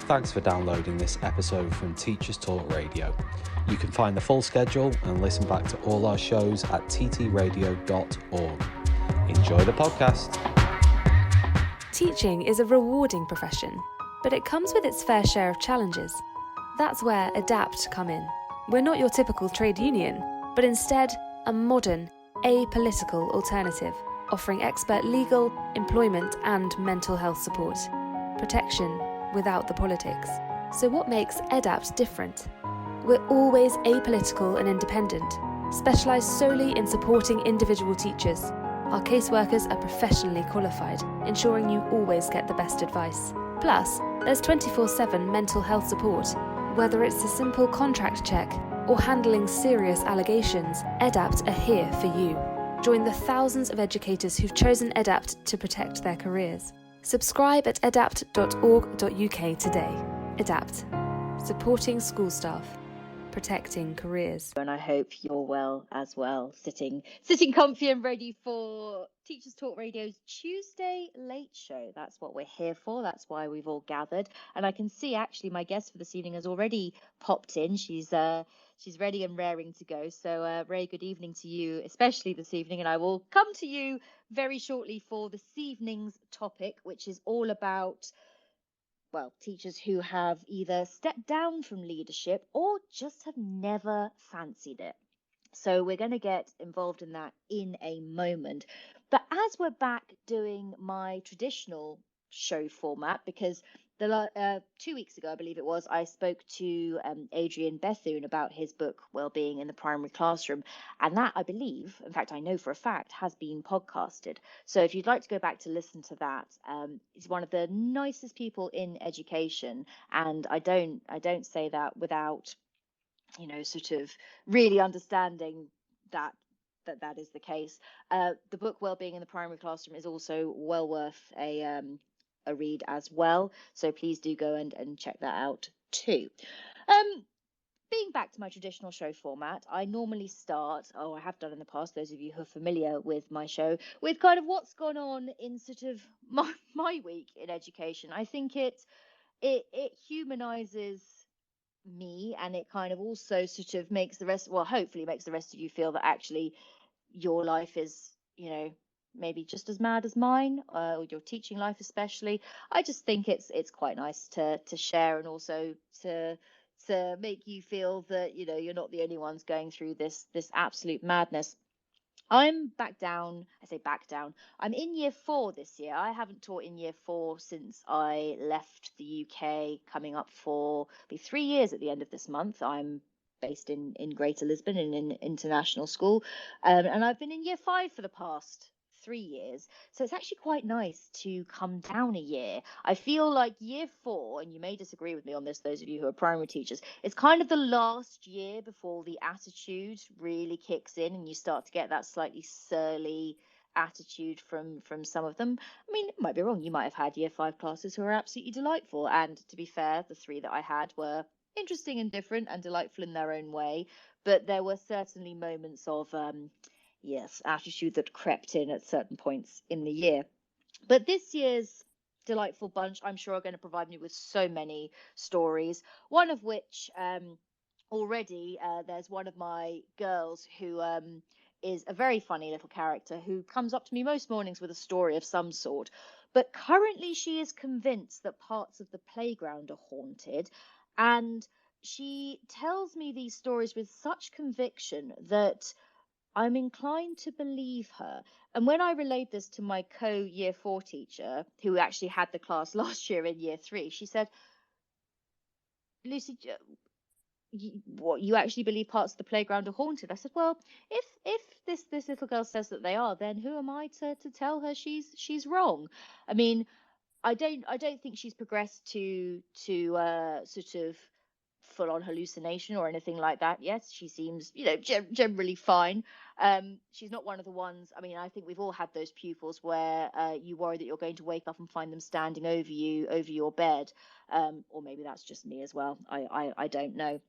Thanks for downloading this episode from Teachers Talk Radio. You can find the full schedule and listen back to all our shows at ttradio.org. Enjoy the podcast. Teaching is a rewarding profession, but it comes with its fair share of challenges. That's where ADAPT come in. We're not your typical trade union, but instead a modern, apolitical alternative, offering expert legal, employment and mental health support. Protection without the politics. So what makes ADAPT different? We're always apolitical and independent, specialised solely in supporting individual teachers. Our caseworkers are professionally qualified, ensuring you always get the best advice. Plus, there's 24/7 mental health support. Whether it's a simple contract check or handling serious allegations, ADAPT are here for you. Join the thousands of educators who've chosen ADAPT to protect their careers. Subscribe at adapt.org.uk today. ADAPT, supporting school staff, protecting careers. And I hope you're well as well, sitting comfy and ready for Teachers Talk Radio's Tuesday Late Show. That's what we're here for. That's why we've all gathered. And I can see actually my guest for this evening has already popped in. She's ready and raring to go. So Ray, good evening to you, especially this evening. And I will come to you very shortly for this evening's topic, which is all about, well, teachers who have either stepped down from leadership or just have never fancied it. So we're going to get involved in that in a moment. But as we're back doing my traditional show format, because 2 weeks ago, I believe it was, I spoke to Adrian Bethune about his book, Wellbeing in the Primary Classroom. And that, I believe, in fact, I know for a fact, has been podcasted. So if you'd like to go back to listen to that, he's one of the nicest people in education. And I don't say that without, sort of really understanding that is the case. The book Wellbeing in the Primary Classroom is also well worth a read as well, so please do go and check that out too. Being back to my traditional show format, I normally start, I have done in the past, those of you who are familiar with my show, with kind of what's gone on in sort of my week in education. I think it humanizes me, and it kind of also sort of makes the rest, well, hopefully makes the rest of you feel that actually your life is, maybe just as mad as mine, or your teaching life especially. I just think it's quite nice to share, and also to make you feel that you're not the only ones going through this absolute madness. I'm back down. I say back down. I'm in year 4 this year. I haven't taught in year 4 since I left the UK, coming up for 3 years at the end of this month. I'm based in Greater Lisbon in an international school, and I've been in year 5 for the past 3 years. So it's actually quite nice to come down a year. I feel like year 4, and you may disagree with me on this, those of you who are primary teachers, it's kind of the last year before the attitude really kicks in and you start to get that slightly surly attitude from some of them. I mean, it might be wrong. You might have had year 5 classes who are absolutely delightful. And to be fair, the 3 that I had were interesting and different and delightful in their own way. But there were certainly moments of attitude that crept in at certain points in the year. But this year's delightful bunch, I'm sure, are going to provide me with so many stories, one of which already there's one of my girls who is a very funny little character who comes up to me most mornings with a story of some sort. But currently she is convinced that parts of the playground are haunted, and she tells me these stories with such conviction that I'm inclined to believe her. And when I relayed this to my co-year 4 teacher, who actually had the class last year in year 3, she said, Lucy, you actually believe parts of the playground are haunted? I said, well, if this little girl says that they are, then who am I to tell her she's wrong? I mean, I don't think she's progressed to sort of full-on hallucination or anything like that. Yes, she seems generally fine. She's not one of the ones, I mean, I think we've all had those pupils where you worry that you're going to wake up and find them standing over your bed, or maybe that's just me as well. I don't know.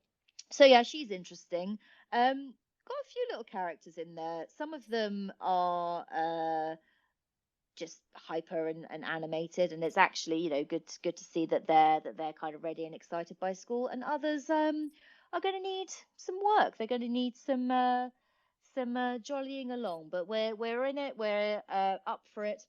So yeah, she's interesting. Got a few little characters in there. Some of them are just hyper and animated, and it's actually, you know, good to see that they're kind of ready and excited by school. And others are going to need some work. They're going to need some jollying along, but we're in it. We're up for it,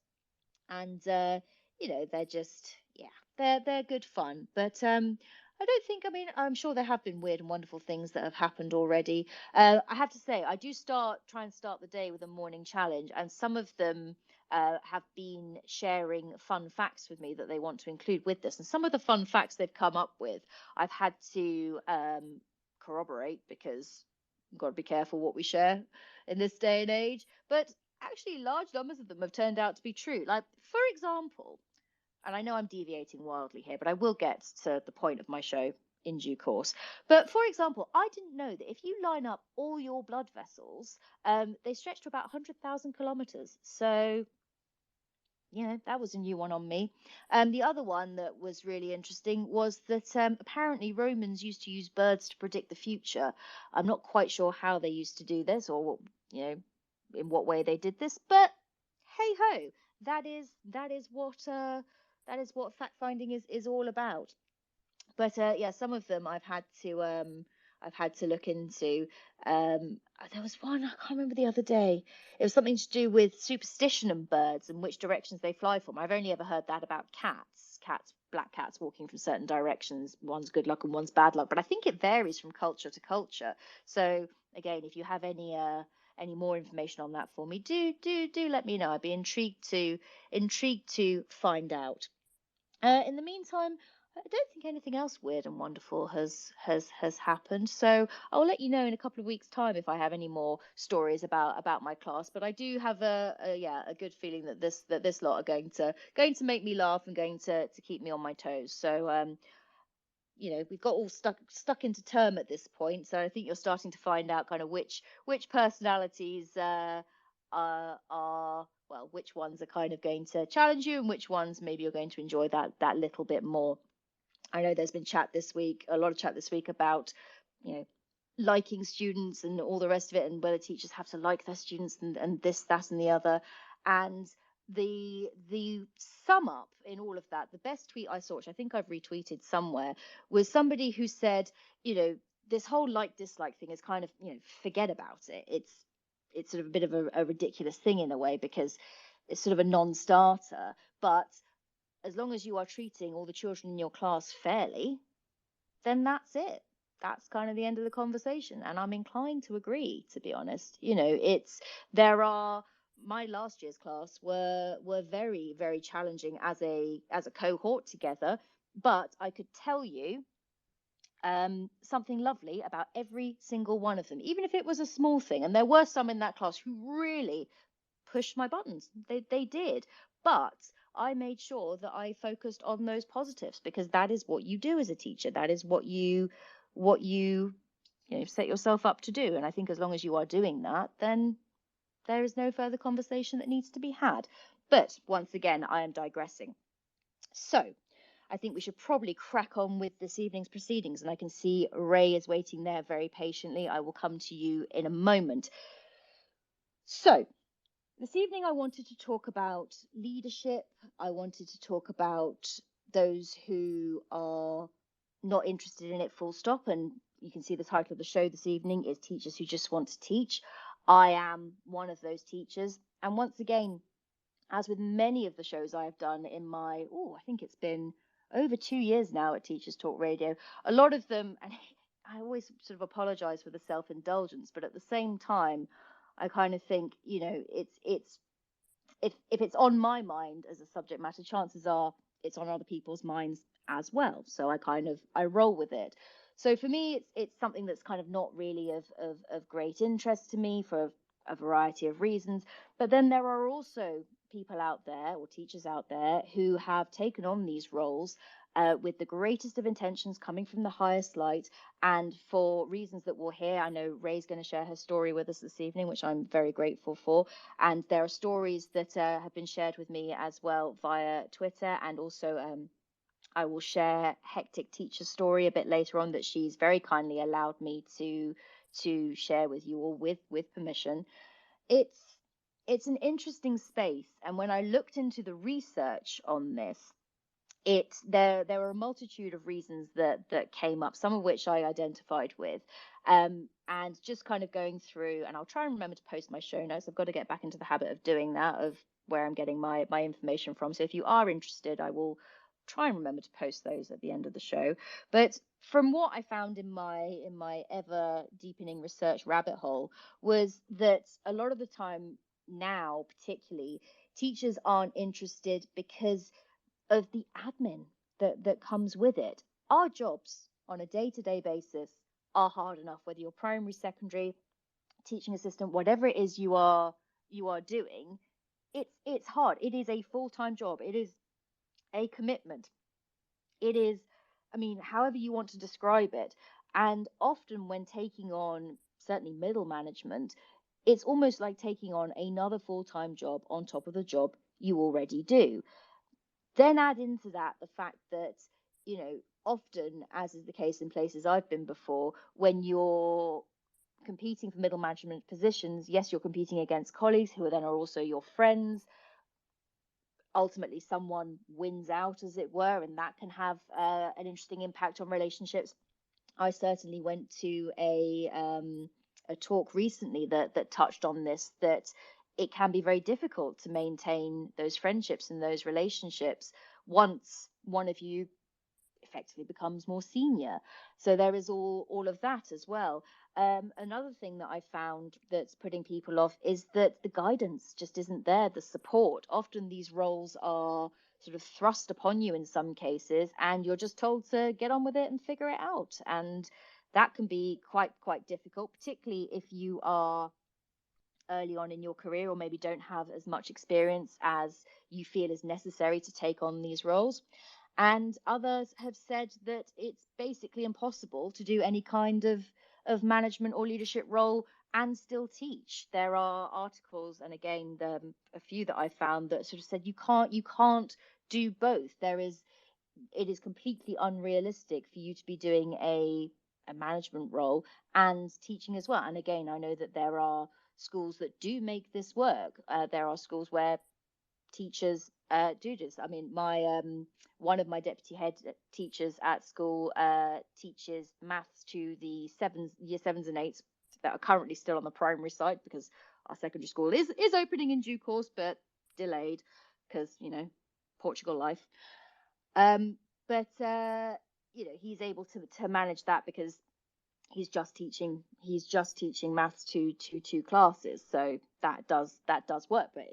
and you know, they're just, yeah, they're good fun. But I don't think, I mean, I'm sure there have been weird and wonderful things that have happened already. I have to say, I do try and start the day with a morning challenge, and some of them have been sharing fun facts with me that they want to include with this. And some of the fun facts they've come up with, I've had to corroborate, because we've got to be careful what we share in this day and age. But actually, large numbers of them have turned out to be true. Like, for example, and I know I'm deviating wildly here, but I will get to the point of my show in due course. But for example, I didn't know that if you line up all your blood vessels, they stretch to about 100,000 kilometers. So, you know, that was a new one on me. The other one that was really interesting was that apparently Romans used to use birds to predict the future. I'm not quite sure how they used to do this, or, you know, in what way they did this, but hey ho, that is what fact finding is all about. But yeah, some of them I've had to look into. There was one, I can't remember the other day. It was something to do with superstition and birds and which directions they fly from. I've only ever heard that about cats, black cats walking from certain directions. One's good luck and one's bad luck, but I think it varies from culture to culture. So again, if you have any more information on that for me, do let me know. I'd be intrigued to find out. In the meantime, I don't think anything else weird and wonderful has happened. So I'll let you know in a couple of weeks' time if I have any more stories about my class. But I do have a good feeling that this lot are going to make me laugh and going to keep me on my toes. So you know, we've got all stuck into term at this point. So I think you're starting to find out kind of which personalities are, well, which ones are kind of going to challenge you and which ones maybe you're going to enjoy that little bit more. I know there's been a lot of chat this week about, you know, liking students and all the rest of it, and whether teachers have to like their students and this, that, and the other. And the sum up in all of that, the best tweet I saw, which I think I've retweeted somewhere, was somebody who said, you know, this whole like dislike thing is kind of, you know, forget about it. It's sort of a bit of a ridiculous thing in a way, because it's sort of a non-starter. But as long as you are treating all the children in your class fairly, then that's it. That's kind of the end of the conversation. And I'm inclined to agree, to be honest. You know, my last year's class were very, very challenging as a cohort together. But I could tell you something lovely about every single one of them, even if it was a small thing. And there were some in that class who really pushed my buttons. They did. But I made sure that I focused on those positives, because that is what you do as a teacher. That is what you set yourself up to do. And I think as long as you are doing that, then there is no further conversation that needs to be had. But once again, I am digressing. So I think we should probably crack on with this evening's proceedings. And I can see Ray is waiting there very patiently. I will come to you in a moment. So this evening, I wanted to talk about leadership. I wanted to talk about those who are not interested in it, full stop. And you can see the title of the show this evening is Teachers Who Just Want to Teach. I am one of those teachers. And once again, as with many of the shows I have done in my, I think it's been over 2 years now at Teachers Talk Radio, a lot of them, and I always sort of apologize for the self-indulgence, but at the same time, I kind of think, you know, it's if it's on my mind as a subject matter, chances are it's on other people's minds as well. So I roll with it. So for me, it's something that's kind of not really of great interest to me for a variety of reasons. But then there are also people out there, or teachers out there, who have taken on these roles with the greatest of intentions, coming from the highest light, and for reasons that we'll hear. I know Ray's going to share her story with us this evening, which I'm very grateful for. And there are stories that have been shared with me as well via Twitter, and also I will share Hectic Teacher's story a bit later on that she's very kindly allowed me to share with you all with permission. It's it's an interesting space. And when I looked into the research on this, there were a multitude of reasons that came up, some of which I identified with, and just kind of going through, and I'll try and remember to post my show notes. I've got to get back into the habit of doing that, of where I'm getting my information from. So if you are interested, I will try and remember to post those at the end of the show. But from what I found in my ever deepening research rabbit hole, was that a lot of the time now, particularly, teachers aren't interested because of the admin that comes with it. Our jobs on a day-to-day basis are hard enough, whether you're primary, secondary, teaching assistant, whatever it is you are doing. It's hard. It is a full-time job. It is a commitment. It is, I mean, however you want to describe it. And often when taking on certainly middle management, it's almost like taking on another full-time job on top of the job you already do. Then add into that the fact that, often, as is the case in places I've been before, when you're competing for middle management positions, yes, you're competing against colleagues who then are also your friends. Ultimately, someone wins out, as it were, and that can have an interesting impact on relationships. I certainly went to a talk recently that touched on this, that it can be very difficult to maintain those friendships and those relationships once one of you effectively becomes more senior. So there is all of that as well. Another thing that I found that's putting people off is that the guidance just isn't there, the support. Often these roles are sort of thrust upon you in some cases, and you're just told to get on with it and figure it out. And that can be quite difficult, particularly if you are early on in your career, or maybe don't have as much experience as you feel is necessary to take on these roles. And others have said that it's basically impossible to do any kind of management or leadership role and still teach. There are articles, and again, a few that I found, that sort of said you can't do both. It is completely unrealistic for you to be doing a management role and teaching as well. And again, I know that there are schools that do make this work. There are schools where teachers do this. I mean, my one of my deputy head teachers at school teaches maths to the year sevens and eights that are currently still on the primary side, because our secondary school is opening in due course, but delayed because Portugal life. But he's able to manage that because he's just teaching maths to two classes, so that does work. But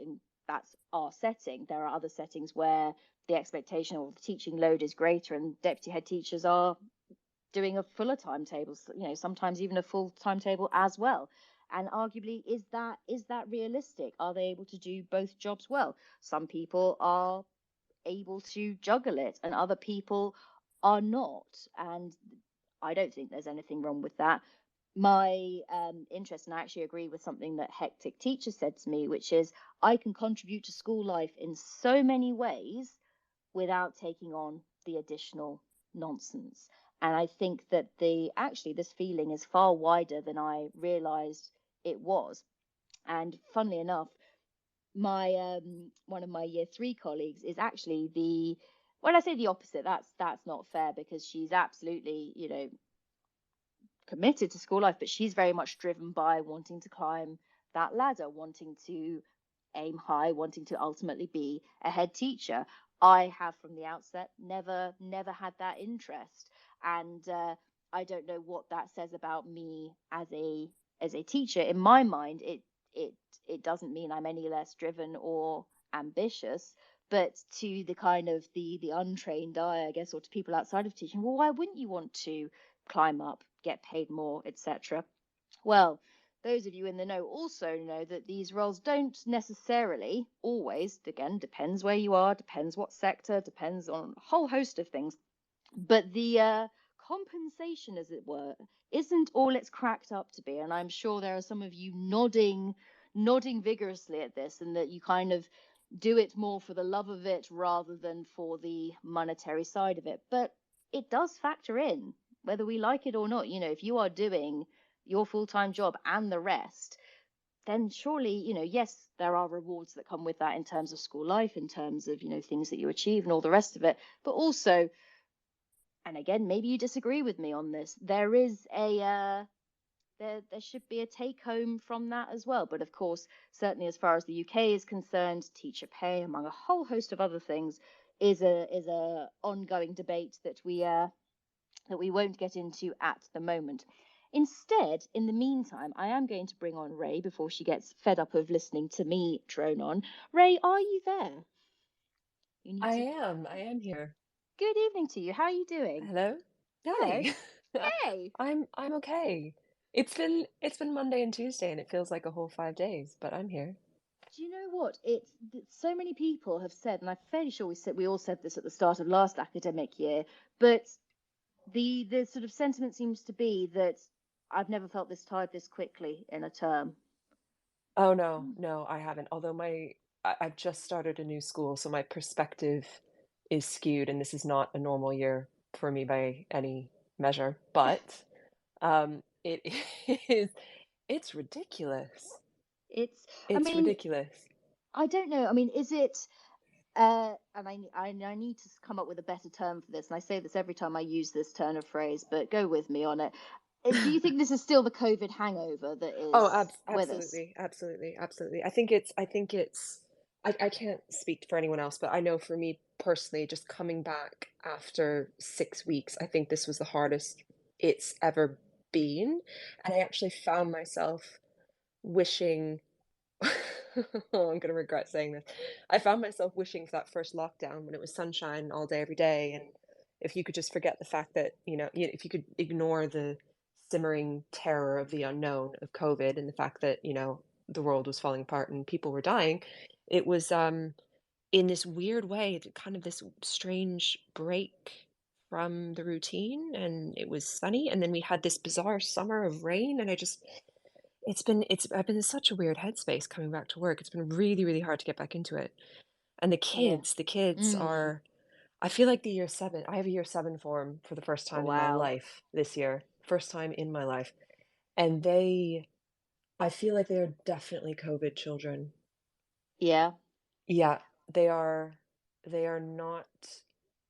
that's our setting. There are other settings where the expectation of the teaching load is greater, and deputy head teachers are doing a fuller timetable, sometimes even a full timetable as well. And arguably, is that realistic? Are they able to do both jobs well? Some people are able to juggle it, and other people are not. And I don't think there's anything wrong with that. My interest, and I actually agree with something that Hectic Teacher said to me, which is, I can contribute to school life in so many ways without taking on the additional nonsense. And I think that this feeling is far wider than I realized it was. And funnily enough, my one of my year 3 colleagues is actually when I say the opposite, that's not fair, because she's absolutely committed to school life, but she's very much driven by wanting to climb that ladder, wanting to aim high, wanting to ultimately be a head teacher. I have from the outset never had that interest, and I don't know what that says about me as a teacher. In my mind, it doesn't mean I'm any less driven or ambitious, but to the kind of the untrained eye, I guess, or to people outside of teaching, well, why wouldn't you want to climb up, get paid more, etc.? Well, those of you in the know also know that these roles don't necessarily always, again, depends where you are, depends what sector, depends on a whole host of things, but the compensation, as it were, isn't all it's cracked up to be. And I'm sure there are some of you nodding vigorously at this, and that you kind of do it more for the love of it rather than for the monetary side of it. But it does factor in, whether we like it or not. If you are doing your full-time job and the rest, then surely, yes, there are rewards that come with that in terms of school life, in terms of, things that you achieve and all the rest of it. But also, and again, maybe you disagree with me on this, there is there should be a take home from that as well. But of course, certainly as far as the UK is concerned, teacher pay, among a whole host of other things, is a ongoing debate that we won't get into at the moment. Instead, in the meantime, I am going to bring on Ray before she gets fed up of listening to me drone on. Ray, are you there? You need to. I am here. Good evening to you. How are you doing? Hello? Hello. Hi. Hey. I'm okay. It's been Monday and Tuesday and it feels like a whole 5 days, but I'm here. Do you know what? So many people have said, and I'm fairly sure we all said this at the start of last academic year, but the sort of sentiment seems to be that I've never felt this tired this quickly in a term. Oh no, I haven't. Although I've just started a new school, so my perspective is skewed, and this is not a normal year for me by any measure. But it is it's ridiculous. It's, I It's mean, ridiculous. I don't know. I mean, is it? And I need to come up with a better term for this, and I say this every time I use this turn of phrase, but go with me on it. Do you think this is still the COVID hangover that Oh, is with us? absolutely. I can't speak for anyone else, but I know for me personally, just coming back after 6 weeks, I think this was the hardest it's ever been. And I actually found myself wishing, oh, I'm gonna regret saying this. I found myself wishing for that first lockdown when it was sunshine all day, every day, and if you could just forget the fact that, if you could ignore the simmering terror of the unknown of COVID and the fact that, the world was falling apart and people were dying, it was in this weird way, kind of this strange break from the routine, and it was sunny, and then we had this bizarre summer of rain, and I've been in such a weird headspace coming back to work. It's been really, really hard to get back into it. And Yeah. the kids Mm. are, I feel like I have a year seven form for the first time in my Wow. life this year. First time in my life. And I feel like they are definitely COVID children. Yeah. Yeah, they are not,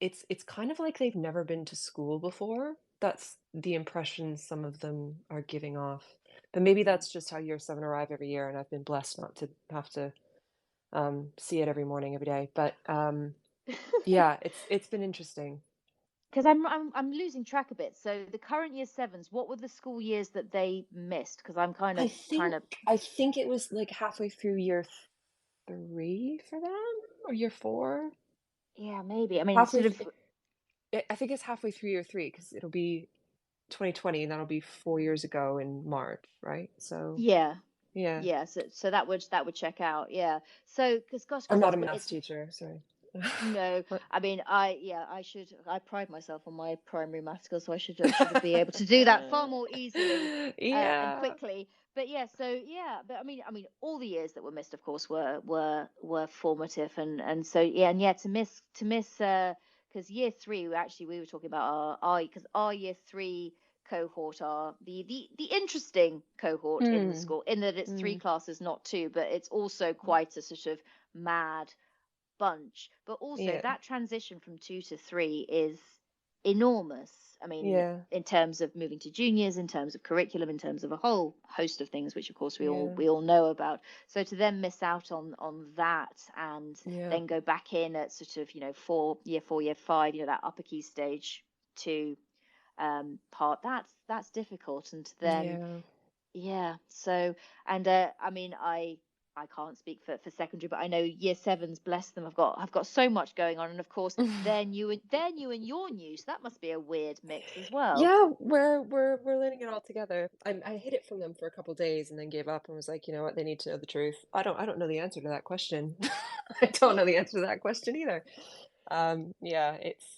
it's kind of like they've never been to school before. That's the impression some of them are giving off. But maybe that's just how year seven arrive every year, and I've been blessed not to have to see it every morning, every day. But yeah, it's been interesting. Because I'm losing track a bit. So the current year sevens, what were the school years that they missed? Because I'm kind I of trying think to. I think it was like halfway through year three for them, or year four. Yeah, maybe. I mean, Halfway, sort of. I think it's halfway through year three because it'll be 2020, and that'll be 4 years ago in March, right? So Yeah. yeah, Yeah. So that would check out. Yeah. So I'm because not a that's what maths it's. teacher, sorry. No, But I mean, I should. I pride myself on my primary math skills, so I should be able to do that far more easily and yeah. quickly. But yeah, so yeah, but I mean, all the years that were missed, of course, were formative, and so yeah, and yeah, to miss because year three, we were talking about our year three cohort are the interesting cohort in the Mm, school, in that it's three mm, classes, not two, but it's also quite a sort of mad bunch. But also yeah, that transition from two to three is enormous. I mean, yeah, in terms of moving to juniors, in terms of curriculum, in terms of a whole host of things, which of course we all yeah, we all know about. So to then miss out on that and yeah, then go back in at sort of four, year five, that upper key stage two part, that's difficult. And then yeah. yeah. So, and I mean, I can't speak for secondary, but I know year sevens, bless them, have got so much going on, and of course, they're new and you're new, so that must be a weird mix as well. Yeah, we're learning it all together. I hid it from them for a couple days and then gave up and was like, you know what, they need to know the truth. I don't know the answer to that question. I don't know the answer to that question either. Yeah,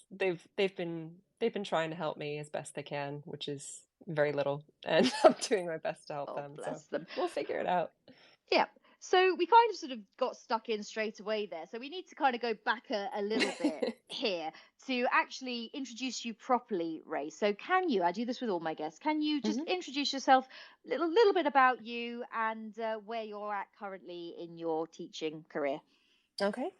they've been trying to help me as best they can, which is very little, and I'm doing my best to help Oh, them. So bless them. we'll figure it out. Yeah. So we kind of sort of got stuck in straight away there. So we need to kind of go back a little bit here to actually introduce you properly, Ray. So can you, I do this with all my guests, can you just Mhm. introduce yourself, little bit about you and where you're at currently in your teaching career? Okay.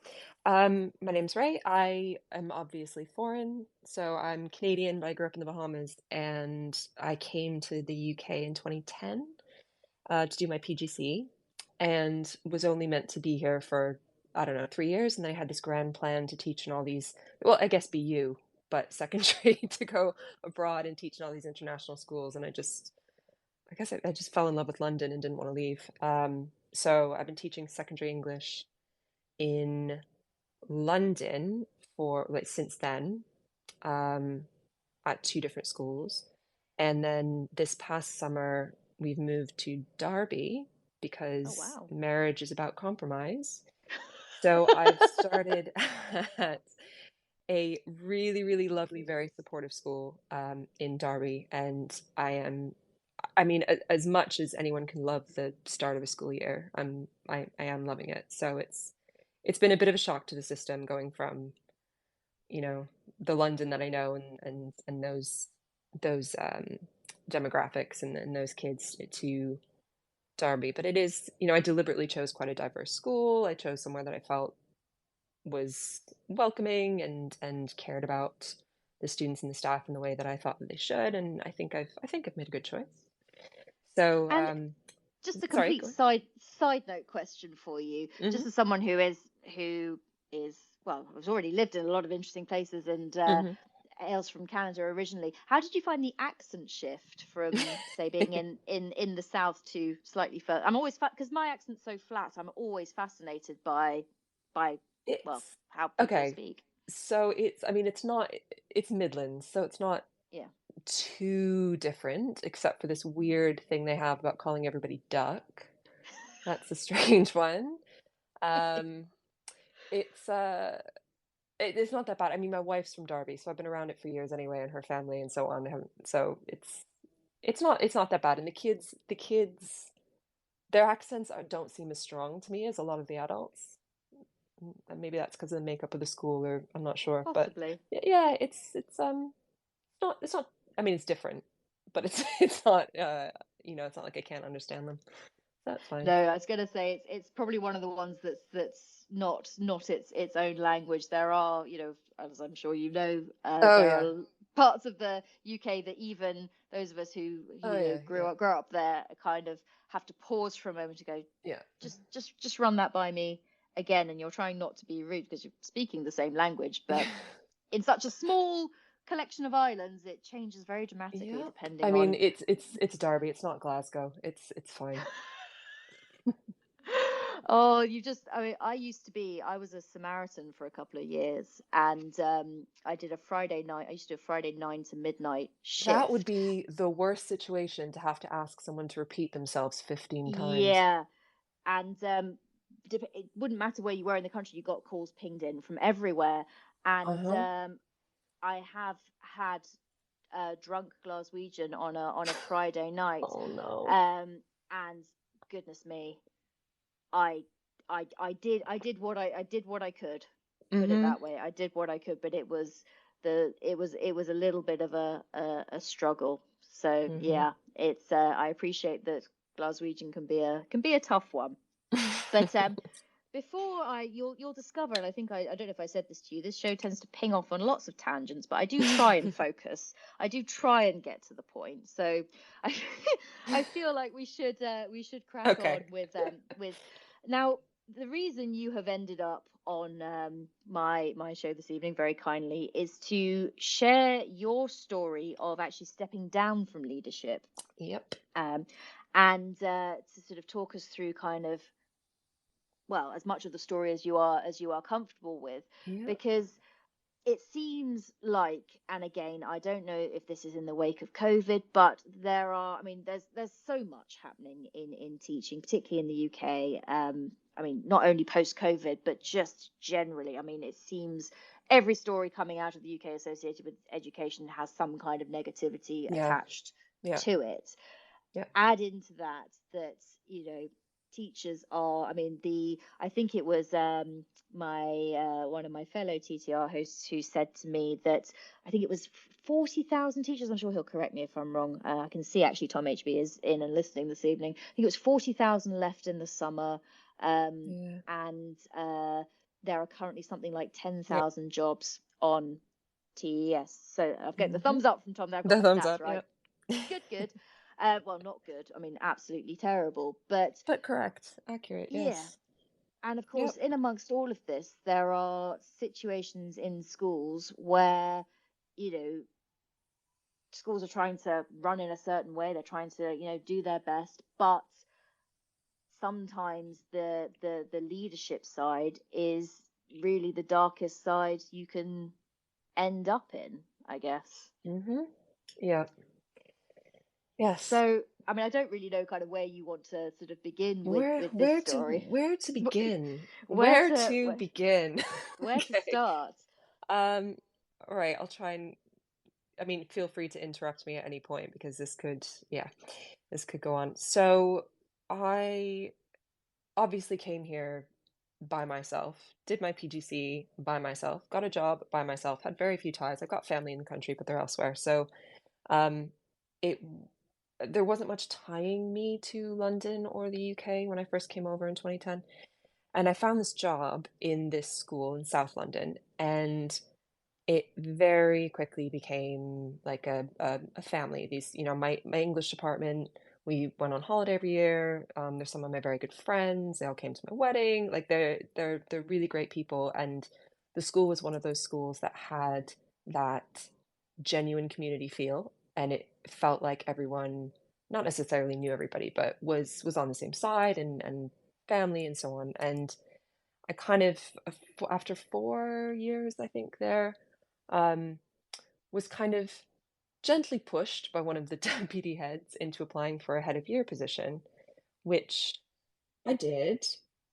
My name's Ray. I am obviously foreign, so I'm Canadian, but I grew up in the Bahamas, and I came to the UK in 2010 to do my PGC, and was only meant to be here for, I don't know, 3 years, and I had this grand plan to teach in all these, well, I guess BU, but secondary to go abroad and teach in all these international schools, and I guess I just fell in love with London and didn't want to leave. So I've been teaching secondary English in London for like since then, um, at two different schools. And then this past summer, we've moved to Derby Oh, because wow. marriage is about compromise. So I've started at a really, really lovely, very supportive school in Derby. And I mean, as much as anyone can love the start of a school year, I am loving it. So it's been a bit of a shock to the system going from, you know, the London that I know and those demographics and those kids to Derby. But it is, I deliberately chose quite a diverse school. I chose somewhere that I felt was welcoming and cared about the students and the staff in the way that I thought that they should. And I think I've made a good choice. So, And just a sorry, complete go side note question for you, on. just as someone who is well, has already lived in a lot of interesting places and Hmm. hails from Canada originally. How did you find the accent shift from, say, being in the South to slightly further? I'm always because my accent's so flat. I'm always fascinated by well, It's how people okay. speak. So I mean, it's Midlands, so it's not Yeah. too different, except for this weird thing they have about calling everybody duck. That's a strange one. Um, it's not that bad. I mean, my wife's from Derby, so I've been around it for years anyway, and her family and so on. So it's not that bad. And the kids, their accents don't seem as strong to me as a lot of the adults. And maybe that's because of the makeup of the school, or I'm not sure. But Possibly. yeah, it's not. I mean, it's different, but it's it's not. It's not like I can't understand them. That's fine. No, I was going to say it's probably one of the ones that's not its own language. There are, as I'm sure you know, Oh there yeah. are parts of the UK that even those of us who Oh yeah. grew Yeah. up there kind of have to pause for a moment to go, Yeah. just run that by me again. And you're trying not to be rude because you're speaking the same language, but in such a small collection of islands, it changes very dramatically Yep. I depending mean, on. it's Derby. It's not Glasgow. It's fine. Oh, I mean, I was a Samaritan for a couple of years and I did a Friday night. I used to do a Friday 9 to midnight That would shift. be the worst situation to have to ask someone to repeat themselves 15 times. Yeah. And it wouldn't matter where you were in the country, you got calls pinged in from everywhere. And Uh-huh. I have had drunk Glaswegian on a Friday night. Oh no. And goodness me, I I did what I could, put it Mm-hmm. that way. I did what I could, but it was a little bit of a struggle. So Mm-hmm. yeah, it's I appreciate that Glaswegian can be a tough one. But before you'll discover, and I don't know if I said this to you, this show tends to ping off on lots of tangents, but I do try and focus. I do try and get to the point. So I I feel like we should crack on Okay. with now. The reason you have ended up on my show this evening very kindly is to share your story of actually stepping down from leadership, Yep. um, and to sort of talk us through kind of, well, as much of the story as you are comfortable with, Yep. because it seems like, and again, I don't know if this is in the wake of COVID, but I mean, there's so much happening in teaching, particularly in the UK. I mean, not only post COVID, but just generally. I mean, it seems every story coming out of the UK associated with education has some kind of negativity Yeah. attached Yeah. to it. Yeah. Add into that, you know, teachers are, I mean, I think it was my one of my fellow TTR hosts who said to me that I think it was 40,000 teachers. I'm sure he'll correct me if I'm wrong. I can see actually Tom HB is in and listening this evening. I think it was 40,000 left in the summer. Yeah. And there are currently something like Yep. 10,000 jobs on TES. So I've got the Hmm. thumbs up from Tom there. I've got The my thumbs stats up. right. Yep. Good, good. Well, not good. I mean, absolutely terrible. But But correct. Accurate. yeah. Yes. And of course, Yep. in amongst all of this, there are situations in schools where, you know, schools are trying to run in a certain way. They're trying to, do their best. But sometimes the leadership side is really the darkest side you can end up in, I guess. Hmm. Yeah. Yes. So, I mean, I don't really know kind of where you want to sort of begin with Where with this where to story. where to begin? Where Where to to where, begin? where to Okay. start? Um, all right, I'll try and I mean, feel free to interrupt me at any point because yeah, this could go on. So I obviously came here by myself, did my PGC by myself, got a job by myself, had very few ties. I've got family in the country, but they're elsewhere. So um, it there wasn't much tying me to London or the UK when I first came over in 2010. And I found this job in this school in South London, and it very quickly became like a family. These, my English department, we went on holiday every year. There's some of my very good friends. They all came to my wedding. Like they're really great people. And the school was one of those schools that had that genuine community feel, and it felt like everyone not necessarily knew everybody, but was on the same side and family and so on. And I kind of, after 4 years, I think there, um, was kind of gently pushed by one of the deputy heads into applying for a head of year position, which I did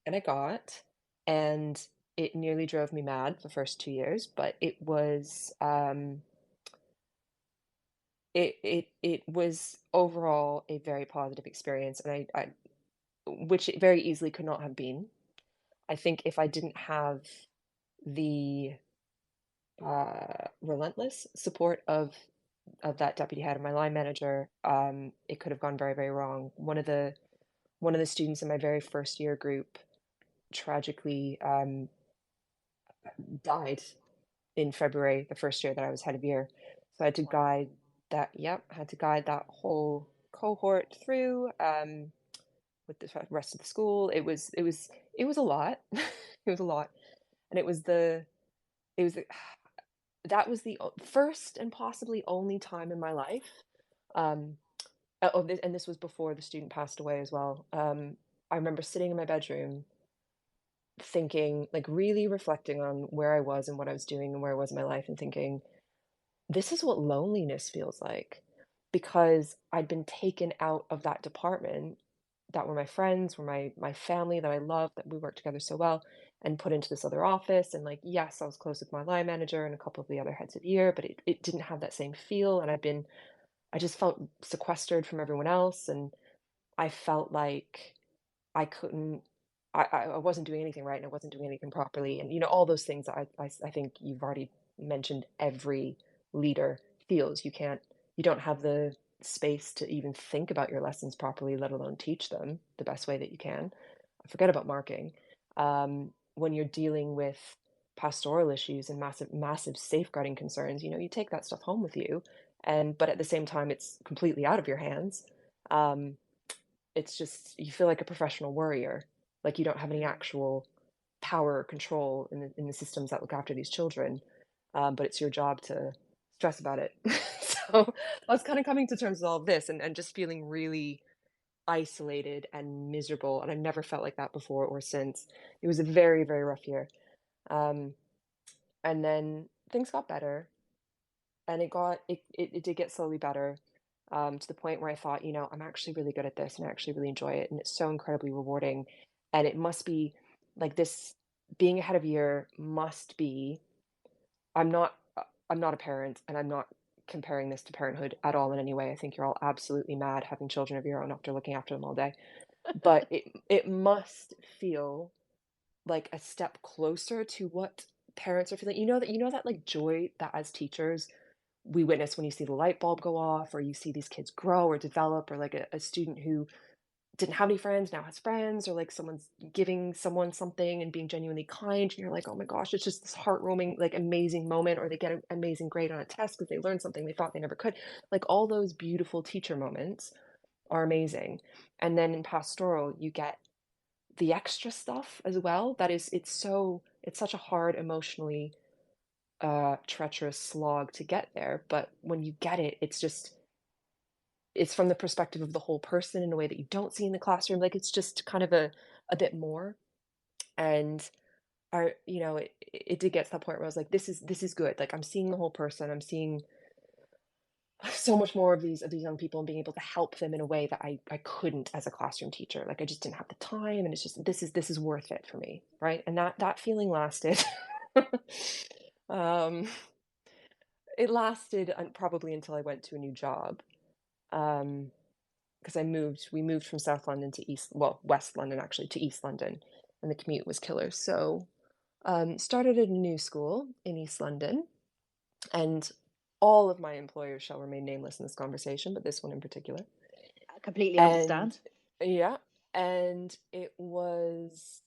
and I got, and it nearly drove me mad the first 2 years, but it was overall a very positive experience, and I which it very easily could not have been. I think if I didn't have the relentless support of that deputy head and my line manager, it could have gone very, very wrong. One of the students in my very first year group tragically died in February, the first year that I was head of year. So I had to guide had to guide that whole cohort through with the rest of the school. It was a lot. It was a lot, and it was that was the first and possibly only time in my life. Um, and this was before the student passed away as well. I remember sitting in my bedroom thinking, like really reflecting on where I was and what I was doing and where I was in my life and thinking, this is what loneliness feels like, because I'd been taken out of that department that were my friends, were my family that I loved, that we worked together so well, and put into this other office. And like, yes, I was close with my line manager and a couple of the other heads of year, but it didn't have that same feel. And I just felt sequestered from everyone else. And I felt like I couldn't, I wasn't doing anything right and I wasn't doing anything properly. And, all those things I think you've already mentioned every leader feels. You don't have the space to even think about your lessons properly, let alone teach them the best way that you can. Forget about marking. When you're dealing with pastoral issues and massive, massive safeguarding concerns, you take that stuff home with you. But at the same time, it's completely out of your hands. Um, it's just you feel like a professional worrier, like you don't have any actual power or control in the systems that look after these children, but it's your job to stress about it. So I was kind of coming to terms with all of this and just feeling really isolated and miserable, and I've never felt like that before or since. It was a very, very rough year. Um, and then things got better, and it did get slowly better, to the point where I thought, I'm actually really good at this and I actually really enjoy it. And it's so incredibly rewarding. And it must be like this being ahead of year must be, I'm not a parent, and I'm not comparing this to parenthood at all in any way. I think you're all absolutely mad having children of your own after looking after them all day. but it must feel like a step closer to what parents are feeling. You know that like joy that as teachers we witness when you see the light bulb go off, or you see these kids grow or develop, or like a student who didn't have any friends now has friends, or like someone's giving someone something and being genuinely kind, and you're like, oh my gosh, it's just this heartwarming, like amazing moment, or they get an amazing grade on a test because they learned something they thought they never could. Like all those beautiful teacher moments are amazing. And then in pastoral, you get the extra stuff as well. That is, it's such a hard, emotionally treacherous slog to get there. But when you get it, it's from the perspective of the whole person in a way that you don't see in the classroom. Like it's just kind of a bit more. And it did get to that point where I was like, this is good. Like I'm seeing the whole person. I'm seeing so much more of these young people and being able to help them in a way that I couldn't as a classroom teacher. Like I just didn't have the time, and it's just this is worth it for me, right? And that feeling lasted. um, it lasted probably until I went to a new job. Because we moved from South London to West London actually to East London, and the commute was killer. So started at a new school in East London, and all of my employers shall remain nameless in this conversation, but this one in particular. I completely And understand. yeah, and it was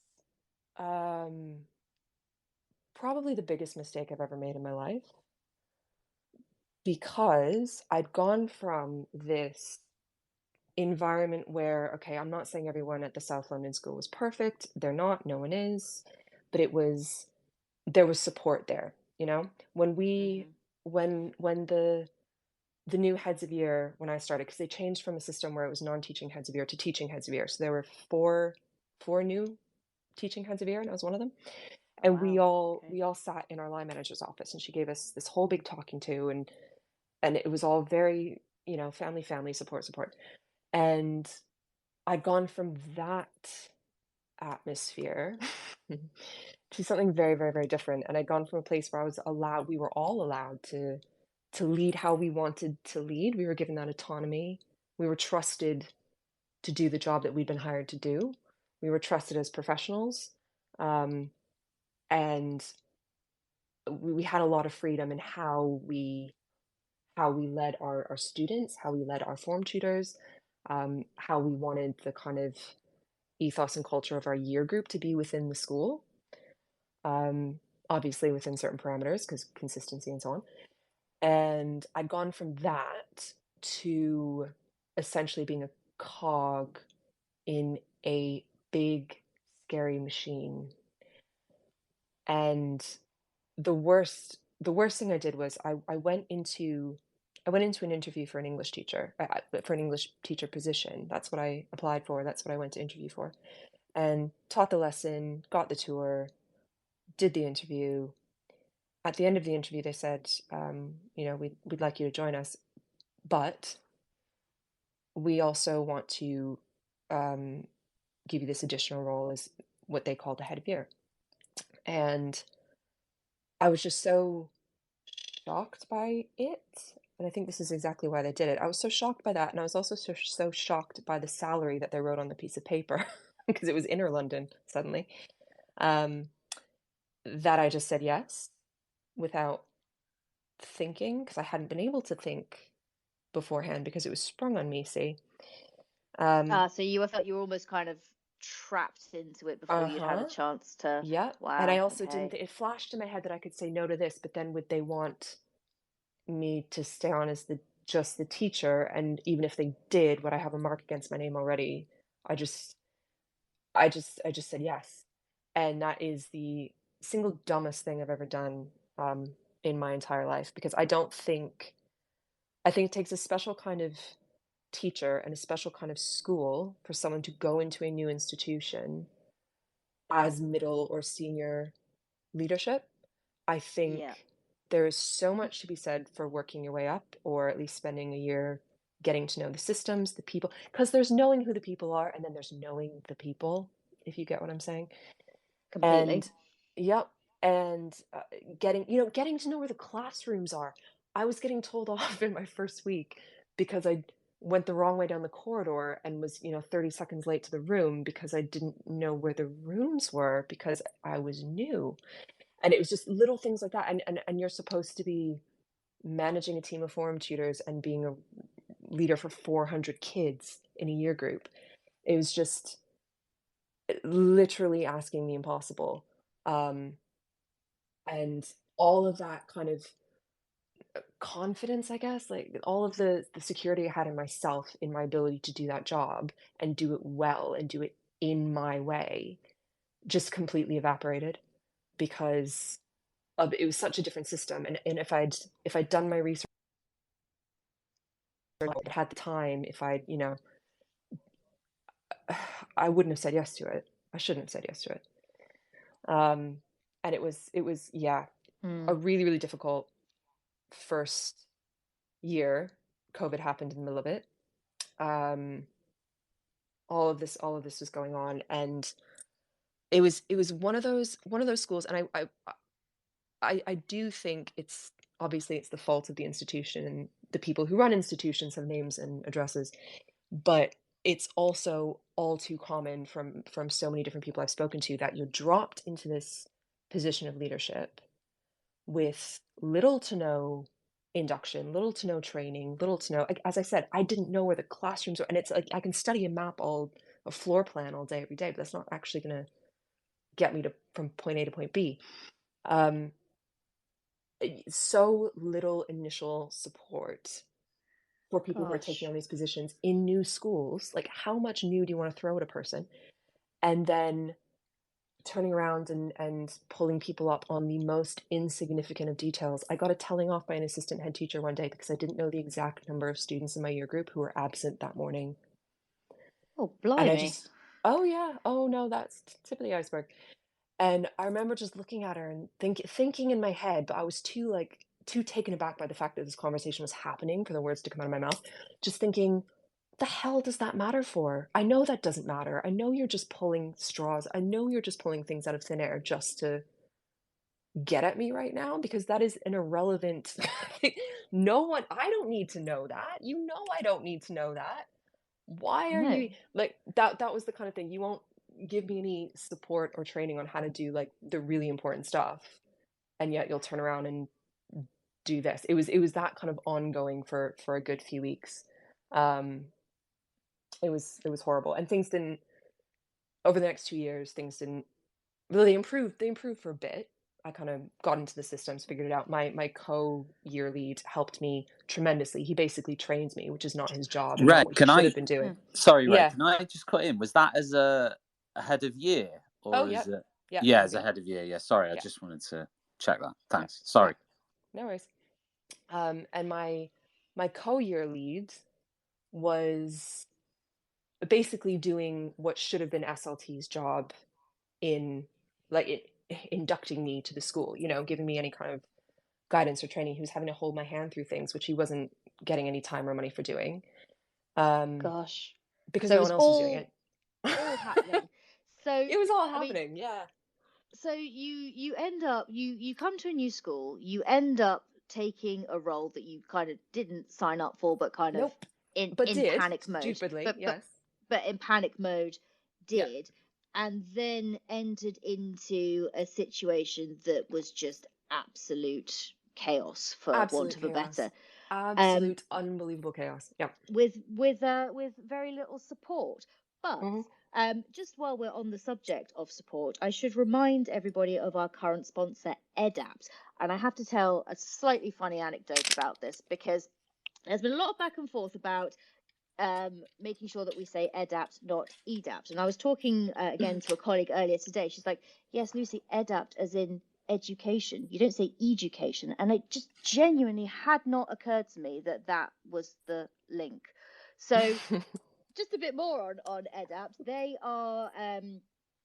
um, probably the biggest mistake I've ever made in my life, because I'd gone from this environment where, okay, I'm not saying everyone at the South London school was perfect. They're not, no one is, but there was support there, you know? When we Hmm. when the new heads of year, when I started, because they changed from a system where it was non-teaching heads of year to teaching heads of year. So there were four new teaching heads of year, and I was one of them. Oh And we wow. all Okay. we all sat in our line manager's office, and she gave us this whole big talking to, and it was all very, family, support. And I'd gone from that atmosphere to something very, very, very different. And I'd gone from a place where we were all allowed to lead how we wanted to lead. We were given that autonomy. We were trusted to do the job that we'd been hired to do. We were trusted as professionals. Um, and we had a lot of freedom in how we led our students, how we led our form tutors, how we wanted the kind of ethos and culture of our year group to be within the school, um, obviously within certain parameters because consistency and so on. And I'd gone from that to essentially being a cog in a big, scary machine. And the worst thing I did was I went into an interview for an English teacher, for an English teacher position. That's what I applied for. That's what I went to interview for, and taught the lesson, got the tour, did the interview. At the end of the interview, they said, we'd like you to join us, but we also want to um, give you this additional role as what they call the head of year. And I was just so shocked by it. And I think this is exactly why they did it. I was so shocked by that. And I was also so shocked by the salary that they wrote on the piece of paper because it was inner London suddenly. Um, that I just said yes without thinking, because I hadn't been able to think beforehand because it was sprung on me, see. So you felt you were almost kind of trapped into it before you'd had a Uh-huh. chance to. Yeah. And I Wow. also didn't, Okay. it flashed in my head that I could say no to this, but then would they want me to stay on as just the teacher? And even if they did, would I have a mark against my name already? I just I just said yes. And that is the single dumbest thing I've ever done in my entire life, because I think it takes a special kind of teacher and a special kind of school for someone to go into a new institution as middle or senior leadership. I Yeah. think there is so much to be said for working your way up, or at least spending a year getting to know the systems, the people, because there's knowing who the people are, and then there's knowing the people, if you get what I'm saying. Completely. And yep, and getting to know where the classrooms are. I was getting told off in my first week because went the wrong way down the corridor and was, 30 seconds late to the room because I didn't know where the rooms were because I was new. And it was just little things like that. And you're supposed to be managing a team of form tutors and being a leader for 400 kids in a year group. It was just literally asking the impossible. Um, and all of that kind of confidence, I guess, like all of the security I had in myself, in my ability to do that job and do it well and do it in my way, just completely evaporated because it was such a different system. And if I'd done my research, had the time, if I'd, I wouldn't have said yes to it. I shouldn't have said yes to it. And it was yeah, a really, really difficult first year. COVID happened in the middle of it. Um, all of this was going on, and it was one of those schools, and I do think it's obviously it's the fault of the institution, and the people who run institutions have names and addresses, but it's also all too common from so many different people I've spoken to that you're dropped into this position of leadership with little to no induction, little to no training, little to no, like, as I said, I didn't know where the classrooms were. And it's like I can study a floor plan all day, every day, but that's not actually going to get me to from point A to point B. Um, so little initial support for people who are taking Gosh. on these positions in new schools. Like, how much new do you want to throw at a person? And then turning around and pulling people up on the most insignificant of details. I got a telling off by an assistant head teacher one day because I didn't know the exact number of students in my year group who were absent that morning. Oh, And I blimey. just, oh yeah, oh no, that's tip of the iceberg. And I remember just looking at her and thinking in my head, but I was too taken aback by the fact that this conversation was happening for the words to come out of my mouth. Just thinking, the hell does that matter for? I know that doesn't matter. I know you're just pulling straws. I know you're just pulling things out of thin air just to get at me right now because that is an irrelevant no one I don't need to know that. I don't need to know that. Why are No. you like that was the kind of thing. You won't give me any support or training on how to do like the really important stuff. And yet you'll turn around and do this. It was that kind of ongoing for a good few weeks. Um it was horrible. And things didn't over the next 2 years, things didn't really improve. They improved for a bit. I kind of got into the systems, figured it out. My co-year lead helped me tremendously. He basically trains me, which is not his job and not Ray, what he can should I? have been doing. Sorry, Ray. Yeah. Can I just cut in? Was that as a head of year, Oh, or is yep. it? Yeah, Yeah, head of as a year. head of year. Yeah. Sorry, I Yeah. just wanted to check that. Yeah. Thanks. Sorry. No worries. And my co-year lead was basically doing what should have been SLT's job in like inducting me to the school, giving me any kind of guidance or training. He was having to hold my hand through things, which he wasn't getting any time or money for doing, Gosh. because So it no was one else was doing it. all happening. So, It was all I mean, happening, yeah. so you end up you come to a new school, you end up taking a role that you kind of didn't sign up for, but kind of Nope. in But in did, panic mode, stupidly, but but yes. but in panic mode Yeah, did, and then entered into a situation that was just absolute chaos, for want absolute of a chaos. better, um Absolute unbelievable chaos. Yeah. with very little support. But Hmm. just while we're on the subject of support, I should remind everybody of our current sponsor, EDAPT. And I have to tell a slightly funny anecdote about this because there's been a lot of back and forth about making sure that we say EDAPT, not EDAPT. And I was talking again to a colleague earlier today. She's like, yes, Lucy, EDAPT as in education. You don't say education. And it just genuinely had not occurred to me that that was the link. So just a bit more on EDAPT. They are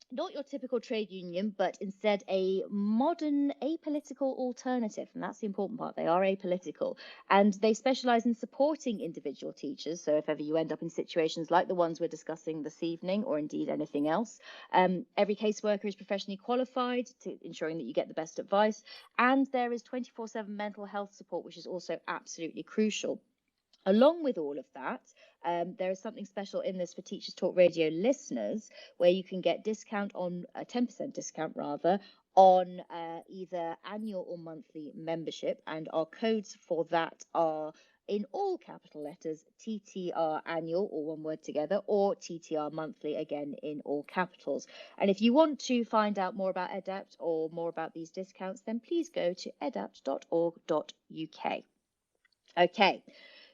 not your typical trade union, but instead a modern apolitical alternative. And that's the important part. They are apolitical. And they specialize in supporting individual teachers. So if ever you end up in situations like the ones we're discussing this evening, or indeed anything else, every caseworker is professionally qualified to ensuring that you get the best advice. And there is 24/7 mental health support, which is also absolutely crucial. Along with all of that, there is something special in this for Teachers Talk Radio listeners, where you can get discount on a 10% discount rather on either annual or monthly membership, and our codes for that are in all capital letters, TTR annual, or one word together, or TTR monthly, again in all capitals. And if you want to find out more about EDAPT or more about these discounts, then please go to edapt.org.uk. Okay,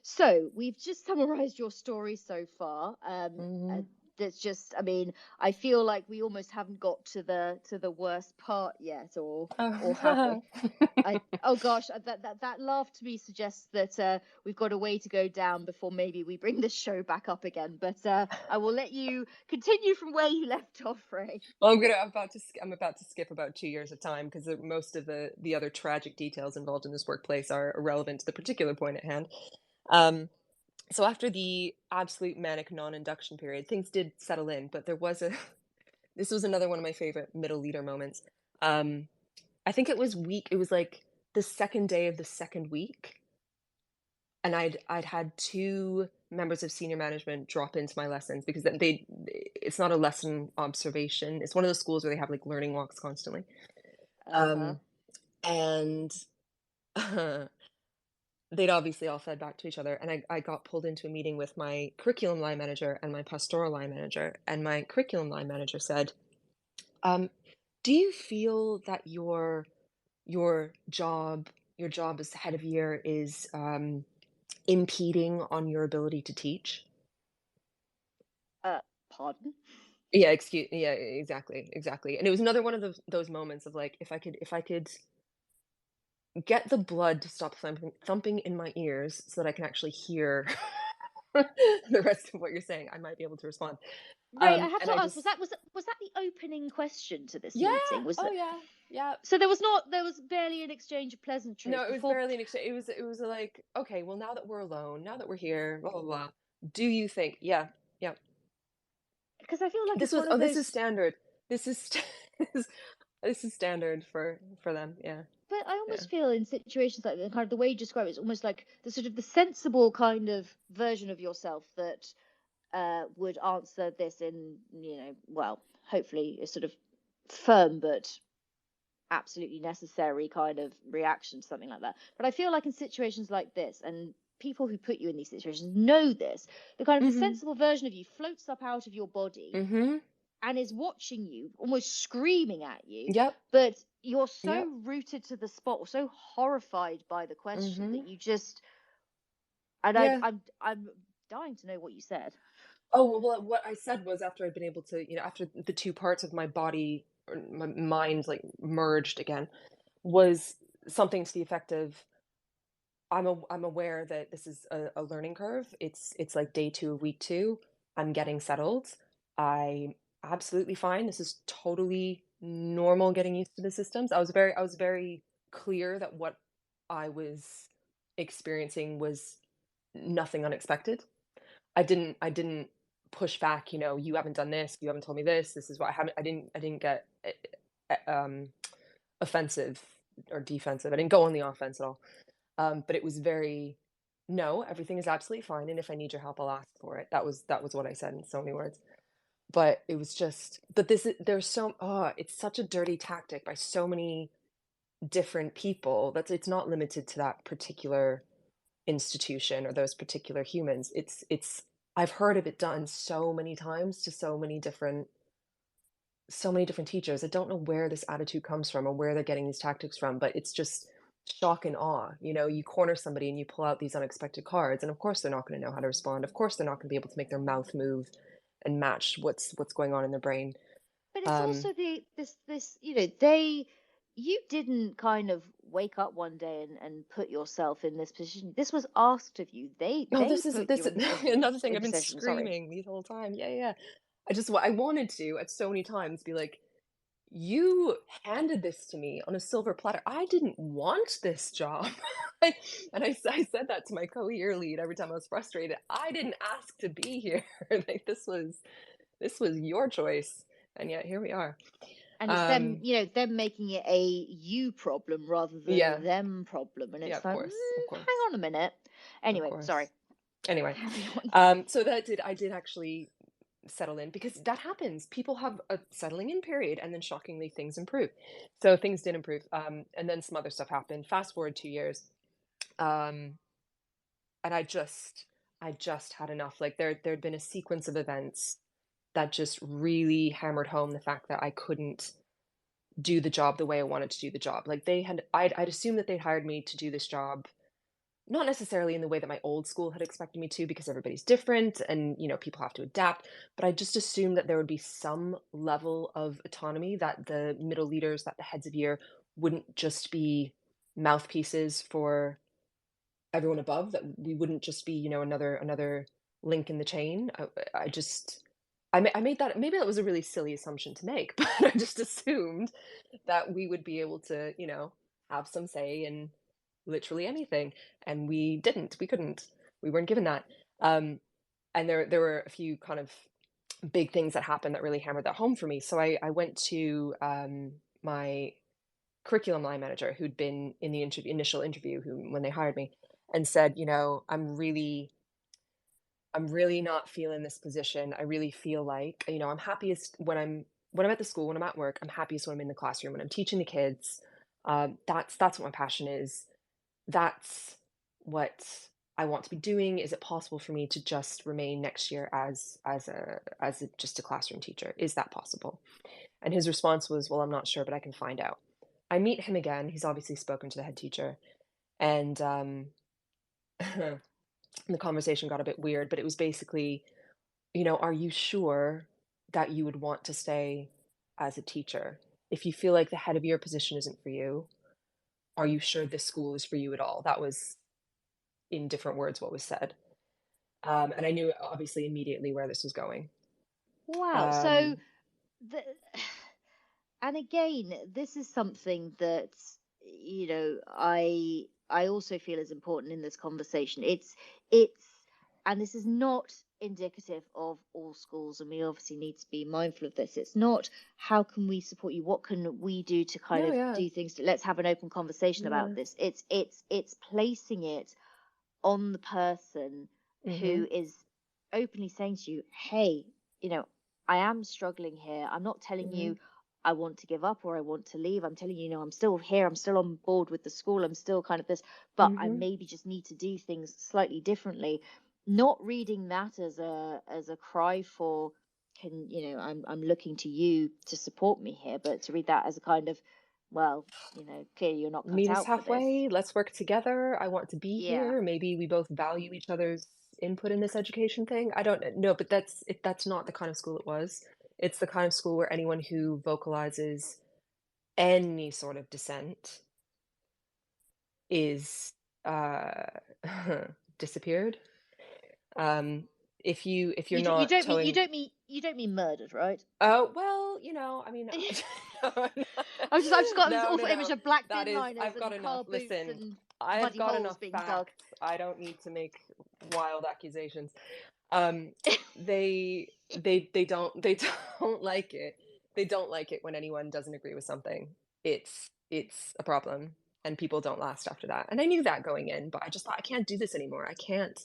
so we've just summarized your story so far. There's just, I mean, I feel like we almost haven't got to the worst part yet, or have we? Oh gosh, that laugh to me suggests that we've got a way to go down before maybe we bring this show back up again. But I will let you continue from where you left off, Ray. Well, I'm about to skip about 2 years of time because most of the other tragic details involved in this workplace are irrelevant to the particular point at hand. So after the absolute manic non-induction period, things did settle in, but this was another one of my favorite middle leader moments. I think it was like the second day of the second week, and I'd had two members of senior management drop into my lessons because it's not a lesson observation. It's one of those schools where they have like learning walks constantly. And they'd obviously all fed back to each other, and I got pulled into a meeting with my curriculum line manager and my pastoral line manager, and my curriculum line manager said, do you feel that your job as the head of year is impeding on your ability to teach? Pardon? Yeah, exactly. And it was another one of those moments of like, if I could get the blood to stop thumping in my ears so that I can actually hear the rest of what you're saying, I might be able to respond. Ray, I have and to I ask, just, was that the opening question to this yeah, meeting? Was that, yeah. so there was barely an exchange of pleasantries No, it was before? barely an exchange. It was like, okay, well, now that we're alone, now that we're here, blah blah blah. Do you think? Yeah. Because I feel like This it's was one of this those. is standard. This is this is standard for them. Yeah. But I Yeah. almost feel in situations like that, kind of the way you describe it, it's almost like the sort of the sensible kind of version of yourself that would answer this in, well, hopefully a sort of firm but absolutely necessary kind of reaction to something like that. But I feel like in situations like this, and people who put you in these situations know this, the kind of the sensible version of you floats up out of your body and is watching you, almost screaming at you. Yep. But you're so rooted to the spot, or so horrified by the question that you just. And I'm dying to know what you said. Oh, well, what I said was after I'd been able to, after the two parts of my body or my mind like merged again, was something to the effect of, I'm aware that this is a learning curve. It's like day 2 of week 2. I'm getting settled. I'm absolutely fine. This is totally normal getting used to the systems. I was very clear that what I was experiencing was nothing unexpected. I didn't push back, you haven't done this, you haven't told me this, this is what I didn't get offensive or defensive. I didn't go on the offense at all. But it was very, no, everything is absolutely fine, and if I need your help, I'll ask for it. That was what I said in so many words. But it was just, but it's such a dirty tactic by so many different people that it's not limited to that particular institution or those particular humans. I've heard of it done so many times to so many different teachers. I don't know where this attitude comes from or where they're getting these tactics from, but it's just shock and awe. You corner somebody and you pull out these unexpected cards, and of course they're not going to know how to respond. Of course they're not going to be able to make their mouth move and match what's going on in their brain. But it's also you didn't kind of wake up one day and put yourself in this position. This was asked of you. They This is put this you in this another thing I've been position. Sorry. screaming the whole time. Yeah. I wanted to at so many times be like, you handed this to me on a silver platter. I didn't want this job. And I said that to my co-year lead every time I was frustrated. I didn't ask to be here. Like this was your choice. And yet here we are. And it's them making it a you problem rather than them problem. And it's of like, course. hang on a minute. Anyway, sorry. Anyway, Carry on. so I did actually settle in because that happens. People have a settling in period, and then shockingly things improve. So things did improve. And then some other stuff happened. Fast forward 2 years, um, and I just had enough. Like there'd been a sequence of events that just really hammered home the fact that I couldn't do the job the way I wanted to do the job. Like I'd assumed that they'd hired me to do this job, not necessarily in the way that my old school had expected me to, because everybody's different and, people have to adapt. But I just assumed that there would be some level of autonomy, that the middle leaders, that the heads of year wouldn't just be mouthpieces for everyone above, that we wouldn't just be, another link in the chain. I just I made that, maybe that was a really silly assumption to make, but I just assumed that we would be able to, have some say in literally anything. And we didn't. We couldn't. We weren't given that. Um, and there were a few kind of big things that happened that really hammered that home for me. So I went to my curriculum line manager, who'd been in the initial interview, who when they hired me, and said, I'm really not feeling this position. I really feel like, I'm happiest when I'm at the school, when I'm at work. I'm happiest when I'm in the classroom, when I'm teaching the kids. That's what my passion is. That's what I want to be doing. Is it possible for me to just remain next year as just a classroom teacher? Is that possible? And his response was, well, I'm not sure, but I can find out. I meet him again. He's obviously spoken to the head teacher, and the conversation got a bit weird, but it was basically, are you sure that you would want to stay as a teacher? If you feel like the head of your position isn't for you, are you sure this school is for you at all? That was, in different words, what was said. And I knew obviously immediately where this was going. Wow. So Um, the and again, this is something that I also feel is important in this conversation. It's and this is not indicative of all schools, and we obviously need to be mindful of this. It's not how can we support you, what can we do to kind no, of yeah. do things to, let's have an open conversation about Yeah. this. It's placing it on the person Mm-hmm. who is openly saying to you, hey, I am struggling here. I'm not telling Mm-hmm. you I want to give up or I want to leave. I'm telling you, I'm still here. I'm still on board with the school. I'm still kind of this, but I Mm-hmm. maybe just need to do things slightly differently. Not reading that as a cry for can, I'm looking to you to support me here, but to read that as a kind of, well, clearly you're not cut Meet us out for this. halfway. Let's work together. I want to be Yeah. here. Maybe we both value each other's input in this education thing. I don't know, but that's not the kind of school it was. It's the kind of school where anyone who vocalizes any sort of dissent is uh disappeared. Um if you're You not don't mean towing. you don't mean murdered, right? Oh, well, I mean, no, I've just got this no, no, awful image no. of black That bin is, liners I've got and enough. car boots Listen, and I have muddy got holes enough being dug. facts. I don't need to make wild accusations. They don't like it. They don't like it when anyone doesn't agree with something. It's a problem, and people don't last after that. And I knew that going in, but I just thought I can't do this anymore. I can't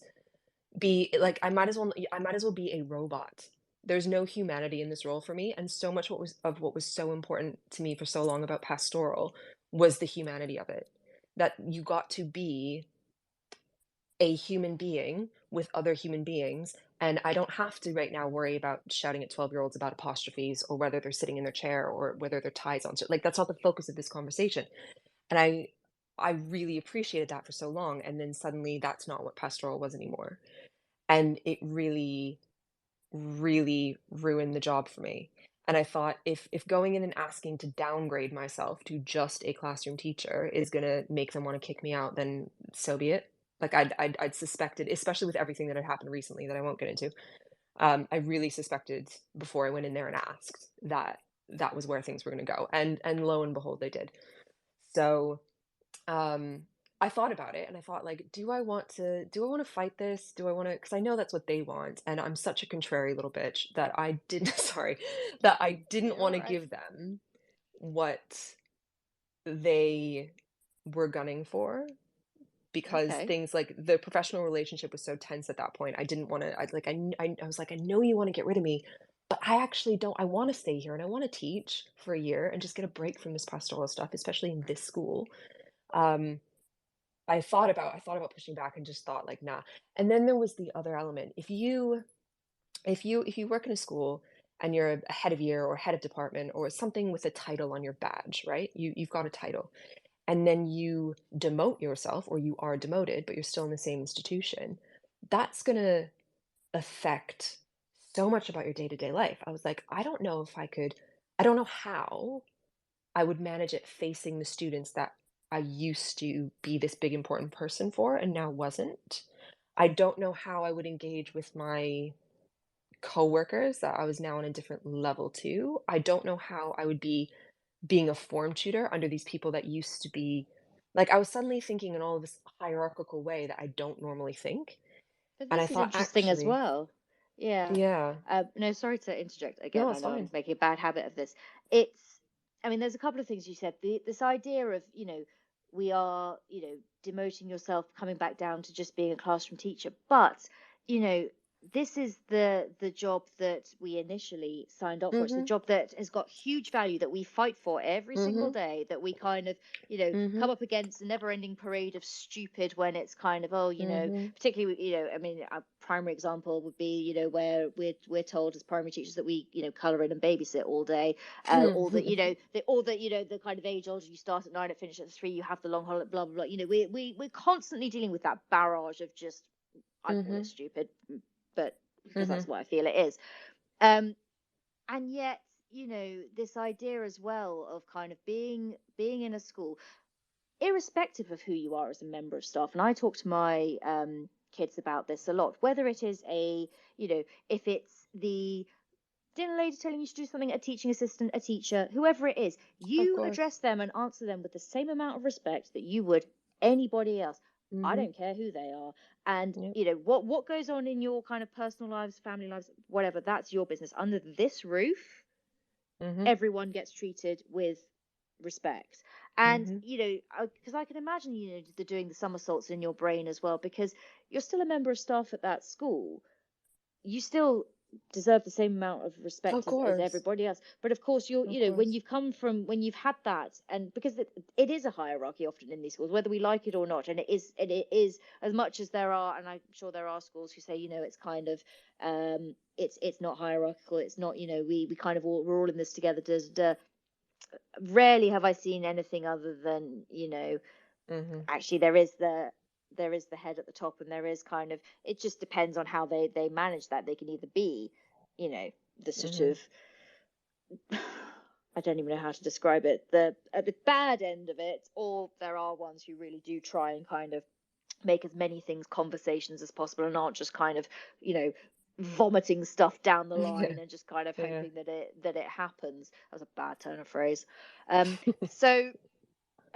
be like, I might as well be a robot. There's no humanity in this role for me, and so much what was so important to me for so long about pastoral was the humanity of it. That you got to be a human being with other human beings, and I don't have to right now worry about shouting at 12-year-olds about apostrophes, or whether they're sitting in their chair, or whether their ties on. Like, that's not the focus of this conversation. And I really appreciated that for so long, and then suddenly that's not what pastoral was anymore. And it really, really ruined the job for me. And I thought, if going in and asking to downgrade myself to just a classroom teacher is gonna make them want to kick me out, then so be it. Like, I'd suspected, especially with everything that had happened recently that I won't get into. I really suspected before I went in there and asked that that was where things were going to go, and lo and behold, they did. So um, I thought about it, and I thought, like, do I want to fight this? Do I want to, because I know that's what they want, and I'm such a contrary little bitch that I didn't sorry, that I didn't You're want all to right. give them what they were gunning for. because Okay. things like the professional relationship was so tense at that point. I didn't want to, I was like, I know you want to get rid of me, but I actually don't. I want to stay here and I want to teach for a year and just get a break from this pastoral stuff, especially in this school. Um, I thought about pushing back and just thought like, nah. And then there was the other element. If you work in a school and you're a head of year or head of department or something with a title on your badge, right? You've got a title. And then you demote yourself or you are demoted, but you're still in the same institution. That's going to affect so much about your day-to-day life. I was like, I don't know how I would manage it facing the students that I used to be this big important person for and now wasn't. I don't know how I would engage with my coworkers that I was now on a different level to. I don't know how I would be being a form tutor under these people that used to be like I was suddenly thinking in all of this hierarchical way that I don't normally think. But And I this is thought interesting as actually, well. Yeah. yeah, No, sorry to interject again. no, I it's know I'm fine. making a bad habit of this. It's, I mean, there's a couple of things you said. This idea of, we are, demoting yourself, coming back down to just being a classroom teacher. But, you know, this is the job that we initially signed up for. It's the Mhm. job that has got huge value that we fight for every single Mhm. day, that we kind of, come Mhm. up against a never-ending parade of stupid when it's kind of, oh, Mhm. particularly, I mean, a primary example would be, where we're told as primary teachers that we, color in and babysit all day, or that, the kind of age old, you start at 9 and finish at 3, you have the long holiday, blah blah blah. We're constantly dealing with that barrage of just, I call it Mhm. stupid, but because that's Mhm. what I feel it is. Um, and yet, this idea as well of kind of being in a school, irrespective of who you are as a member of staff. And I talk to my kids about this a lot, whether it is if it's the dinner lady telling you to do something, a teaching assistant, a teacher, whoever it is, Of you course. address them and answer them with the same amount of respect that you would anybody else. I Mhm. don't care who they are. And Yep. what goes on in your kind of personal lives, family lives, whatever, that's your business. Under this roof, Mhm. everyone gets treated with respect. And Mhm. because I can imagine they're doing the somersaults in your brain as well, because you're still a member of staff at that school. You still deserve the same amount of Of respect as course. everybody else. But of course, you're Of when course. you've come from, when you've had that, and because it is a hierarchy often in these schools, whether we like it or not. And it is, as much as there are, and I'm sure there are schools who say, it's kind of, it's not hierarchical, it's not, we kind of we're all in this together. Rarely have I seen anything other than, Mhm. actually there is the head at the top, and there is kind of, it just depends on how they manage that. They can either be, the sort Mhm. of, I don't even know how to describe it, the at the bad end of it, or there are ones who really do try and kind of make as many things conversations as possible, and aren't just kind of, you know vomiting stuff down the Yeah. line and just kind of Yeah. hoping that it happens. That was a bad turn of phrase. So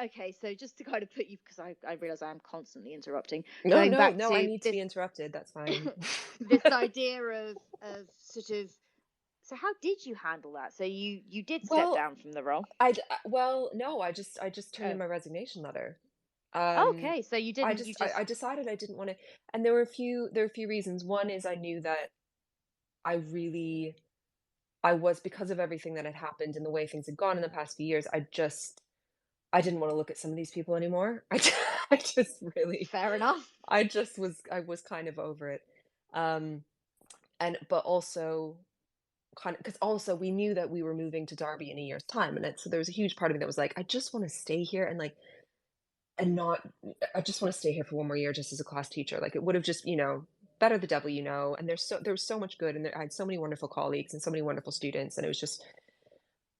okay, so just to kind of put you, because I realize I am constantly interrupting, No, going no, back no, I to need to this be interrupted. That's fine. this idea of sort of, so how did you handle that? So you did step Well, down from the role. well, no, I just turned in Oh, my resignation letter. okay, so you didn't, you I just, decided I didn't want to, and there were a few reasons. One is I knew that I really I was because of everything that had happened and the way things had gone in the past few years. I didn't want to look at some of these people anymore. I just really fair enough. I was kind of over it. Um, and but also kind of because also we knew that we were moving to Derby in a year's time, and so there was a huge part of me that was like, I just want to stay here and like and not I just want to stay here for one more year just as a class teacher. Like it would have just, better the devil you know. And there was so much good, and I had so many wonderful colleagues and so many wonderful students, and it was just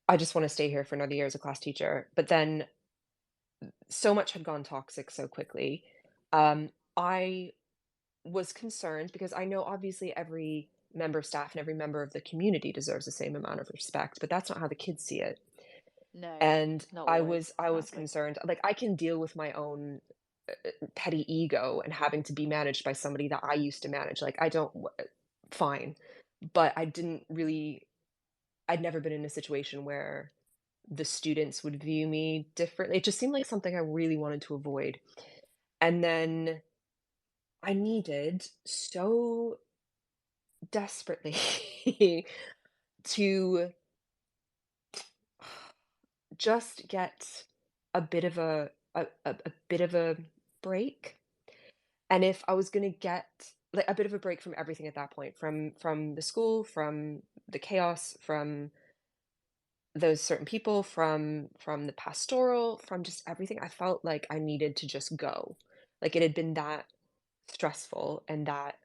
I just want to stay here for another year as a class teacher. But then so much had gone toxic so quickly. I was concerned because I know obviously every member of staff and every member of the community deserves the same amount of respect, but that's not how the kids see it. No, And not I always, was I was sadly. concerned. Like I can deal with my own petty ego and having to be managed by somebody that I used to manage. Like I don't fine. But I'd never been in a situation where the students would view me differently. It just seemed like something I really wanted to avoid. And then I needed so desperately to just get a bit of a bit of a break. And if I was gonna get like a bit of a break from everything at that point, from the school, from the chaos, from those certain people, from the pastoral, from just everything, I felt like I needed to just go. Like it had been that stressful and that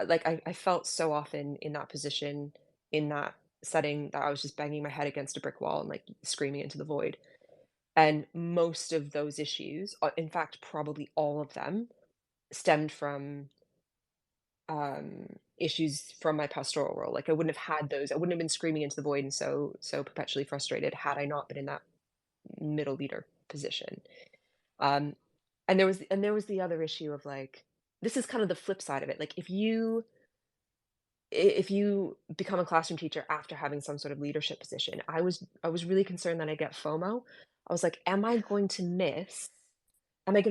like I felt so often in that position, in that setting, that I was just banging my head against a brick wall and like screaming into the void. And most of those issues, in fact, probably all of them, stemmed from issues from my pastoral role. Like I wouldn't have had those. I wouldn't have been screaming into the void and so perpetually frustrated had I not been in that middle leader position. Um, and there was the other issue of like this is kind of the flip side of it. Like if you become a classroom teacher after having some sort of leadership position, I was really concerned that I get FOMO. I was like, am I gonna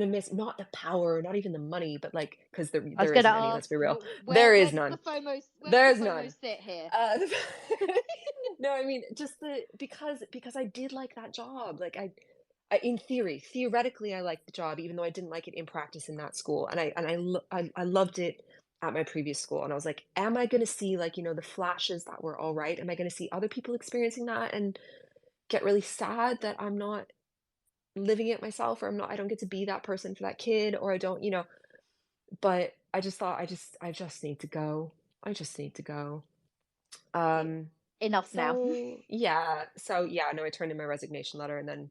miss not the power, not even the money, but like because I was there going to isn't any, let's ask, be real. where There is does none. the FOMO There's none. sit here? Uh, no, I mean just the because I did like that job. Like I in theory, theoretically, I liked the job, even though I didn't like it in practice in that school. I loved it at my previous school. And I was like, am I going to see like the flashes that were all right? Am I going to see other people experiencing that and get really sad that I'm not living it myself, or I don't get to be that person for that kid, or I don't. But I just thought I just need to go. I just need to go. Yeah. Um, Enough now. so yeah, no, I turned in my resignation letter and then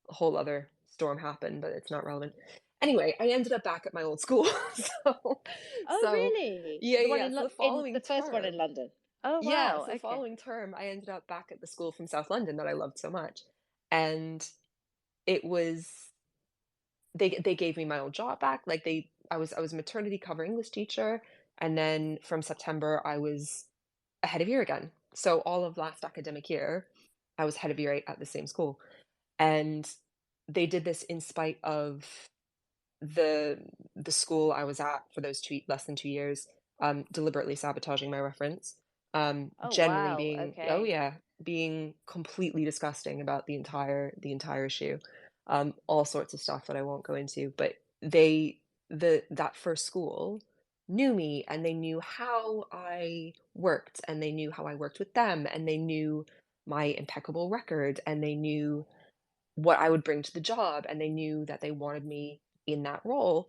a whole other storm happened, but it's not relevant. Anyway, I ended up back at my old school. So, Oh, so really? yeah, The yeah. one Yeah. So the in following the first one in term, London. Oh, yeah, wow. so the Okay. following term, I ended up back at the school from South London that I loved so much. And it was they gave me my old job back. Like I was a maternity cover English teacher, and then from September I was a head of year again. So all of last academic year, I was head of year 8 at the same school. And they did this in spite of the the school I was at for those less than 2 years, deliberately sabotaging my reference, Oh, generally wow. being oh Okay. yeah, being completely disgusting about the entire issue, all sorts of stuff that I won't go into. But that first school knew me, and they knew how I worked, and they knew how I worked with them, and they knew my impeccable record, and they knew what I would bring to the job, and they knew that they wanted me in that role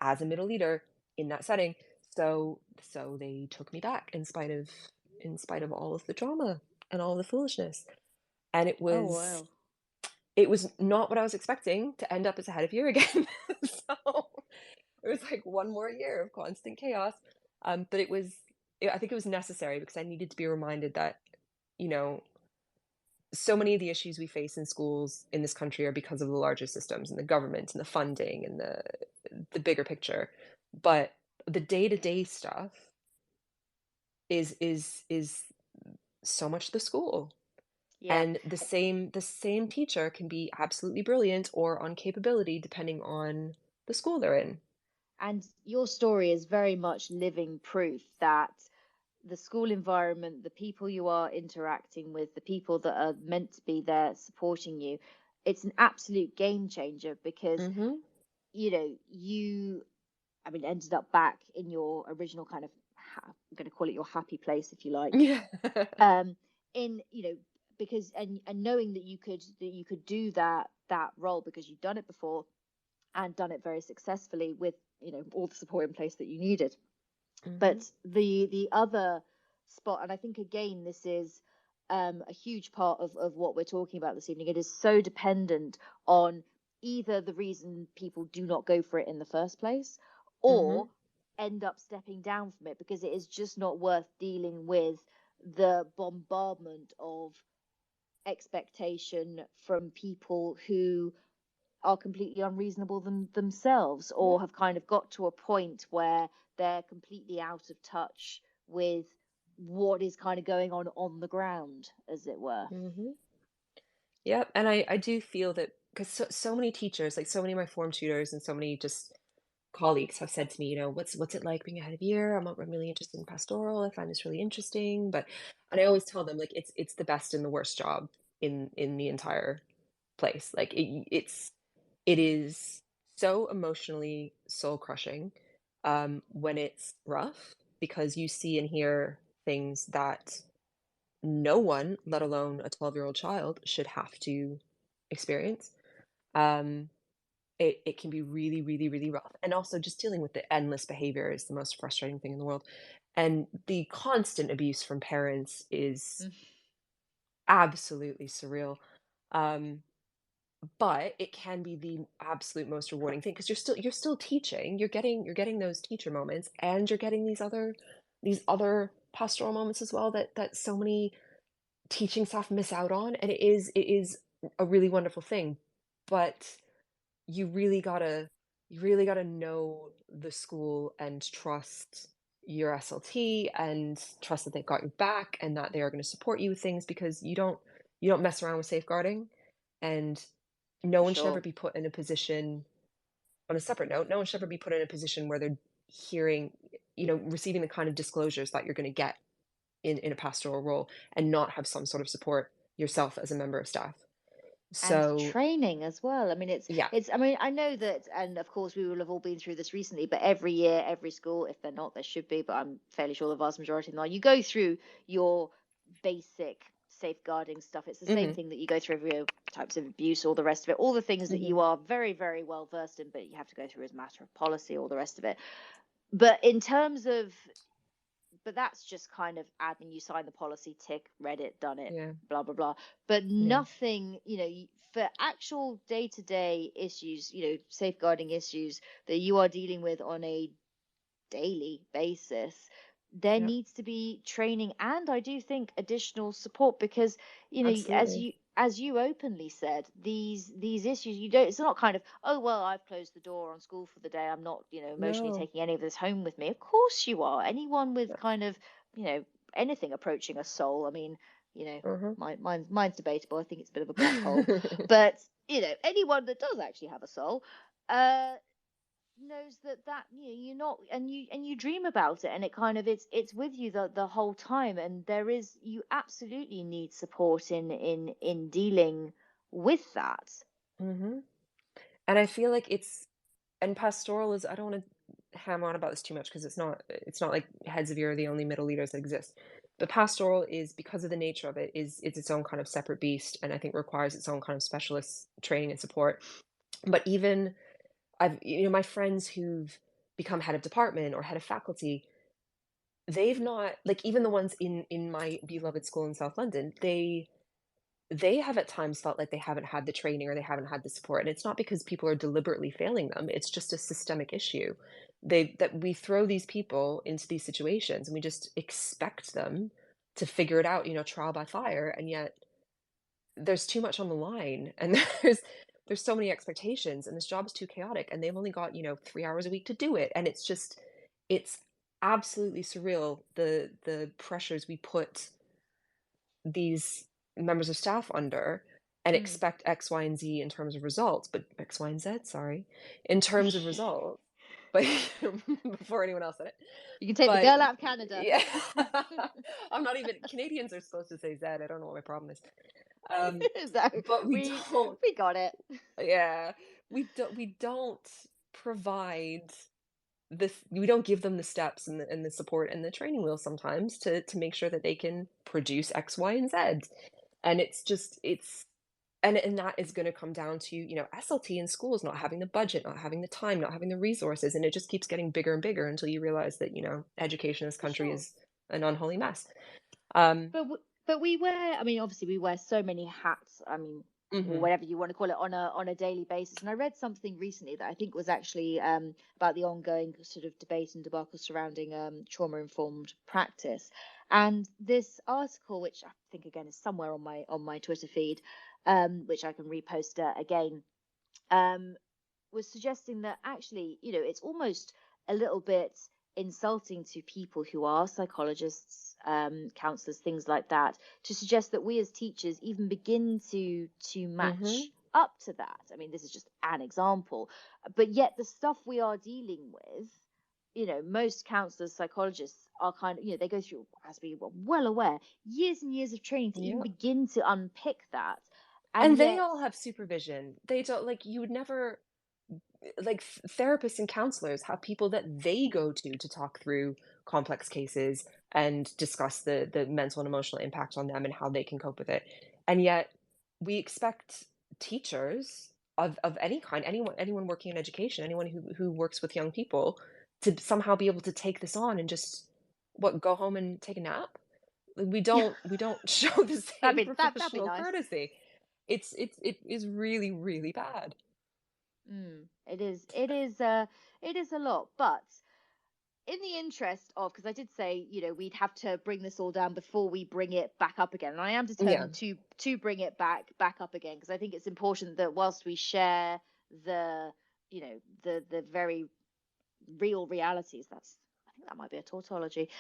as a middle leader in that setting. So they took me back in spite of all of the drama and all the foolishness. And it Oh, was wow. it was not what I was expecting to end up as a head of year again. So it was like one more year of constant chaos. But I think it was necessary because I needed to be reminded that, you know, so many of the issues we face in schools in this country are because of the larger systems and the government and the funding and the bigger picture. But the day-to-day stuff is so much the school. Yeah. And the same teacher can be absolutely brilliant or on capability depending on the school they're in. And your story is very much living proof that the school environment, the people you are interacting with, the people that are meant to be there supporting you, it's an absolute game changer because, Mhm. I mean, ended up back in your original kind of, I'm going to call it your happy place, if you like. Yeah. Um, in, because, and knowing that you could do that role because you've done it before and done it very successfully with, all the support in place that you needed. But Mhm. the other spot, and I think again this is a huge part of what we're talking about this evening. It is so dependent on either the reason people do not go for it in the first place, or Mhm. end up stepping down from it because it is just not worth dealing with the bombardment of expectation from people who are completely unreasonable themselves, Yeah. or have kind of got to a point where they're completely out of touch with what is kind of going on the ground, as it were. Mhm. Yep, and I do feel that because so many teachers, like so many of my form tutors and so many just colleagues have said to me, what's it like being a head of year? I'm really interested in pastoral. I find this really interesting. And I always tell them like it's the best and the worst job in the entire place. Like it is so emotionally soul crushing when it's rough because you see and hear things that no one, let alone a 12-year-old child, should have to experience. Um, it can be really, really, really rough. And also just dealing with the endless behavior is the most frustrating thing in the world. And the constant abuse from parents is Mm. absolutely surreal. Um, but it can be the absolute most rewarding thing because you're still teaching. You're getting those teacher moments and you're getting these other pastoral moments as well that so many teaching staff miss out on. And it is a really wonderful thing. But you really gotta you really gotta know the school and trust your SLT and trust that they've got your back and that they are going to support you with things because you don't mess around with safeguarding and no For one should ever sure. be put in a position on a separate note, no one should ever be put in a position where they're hearing, receiving the kind of disclosures that you're going to get in a pastoral role and not have some sort of support yourself as a member of staff. And So, training as well. I mean, yeah. I mean, I know that, and of course we will have all been through this recently, but every year, every school, if they're not, there should be, but I'm fairly sure the vast majority of them are, you go through your basic safeguarding stuff. It's the same Mhm. thing that you go through every year, types of abuse, all the rest of it, all the things that Mhm. you are very, very well versed in, but you have to go through as a matter of policy, all the rest of it. But in terms of but that's just kind of admin. You sign the policy, tick, read it, done it, Yeah. blah blah blah. But Yeah. nothing, for actual day-to-day issues, safeguarding issues that you are dealing with on a daily basis, there Yeah. needs to be training, and I do think additional support, because as Absolutely. you openly said, these issues, you don't, it's not kind of, oh well, I've closed the door on school for the day, I'm not emotionally No. taking any of this home with me. Of course you are. Anyone with Yeah. kind of anything approaching a soul, I mean, Uh-huh. mine's debatable. I think it's a bit of a black hole, but anyone that does actually have a soul, uh knows that you're not, and you dream about it, and it kind of, it's with you the whole time, and you absolutely need support in dealing with that. Mhm. And I feel like and pastoral is I don't wanna hammer on about this too much because it's not like heads of year are the only middle leaders that exist. But pastoral is because of the nature of it is it's its own kind of separate beast and I think requires its own kind of specialist training and support. But even my friends who've become head of department or head of faculty, they've not like even the ones in my beloved school in South London, they have at times felt like they haven't had the training or they haven't had the support, and it's not because people are deliberately failing them, it's just a systemic issue. That we throw these people into these situations, and we just expect them to figure it out, trial by fire, and yet there's too much on the line, and there's so many expectations, and this job is too chaotic, and they've only got, 3 hours a week to do it, and it's absolutely surreal, the pressures we put these members of staff under and Mm. expect X, Y, and Z in terms of results, but X, Y, and Z, sorry, in terms of results, but before anyone else said it. You can take the But girl out of Canada. yeah, I'm not even Canadians are supposed to say Z. I don't know what my problem is. Um, So but we we don't, we got it. yeah, we don't provide we don't give them the steps and the support and the training wheels sometimes to make sure that they can produce X, Y, and Z. And it's just and that is going to come down to, SLT in schools not having the budget, not having the time, not having the resources, and it just keeps getting bigger and bigger until you realize that, education in this For country sure. is an unholy mess. Um, But we wear, I mean, obviously we wear so many hats. I mean, or mhm, whatever you want to call it, on a daily basis. And I read something recently that I think was actually about the ongoing sort of debate and debacle surrounding trauma informed practice. And this article, which I think again is somewhere on my Twitter feed, which I can repost again, um, was suggesting that actually, it's almost a little bit insulting to people who are psychologists, counselors, things like that, to suggest that we as teachers even begin to mhm, match up to that. I mean, this is just an example, but yet the stuff we are dealing with, most counselors, psychologists are kind of, they go through, as we were well aware, years and years of training to even Yeah. begin to unpick that. And And they yet, all have supervision. They don't, like, you would never, like, therapists and counselors have people that they go to talk through complex cases and discuss the mental and emotional impact on them and how they can cope with it. And yet we expect teachers of any kind, anyone working in education, anyone who works with young people, to somehow be able to take this on and just go home and take a nap. Like, we don't show the same that'd be professional nice. courtesy. It is really, really bad. It is a lot, but in the interest of, because I did say, we'd have to bring this all down before we bring it back up again, and I am Yeah. determined to bring it back up again, because I think it's important that whilst we share the the very real realities, I think that might be a tautology,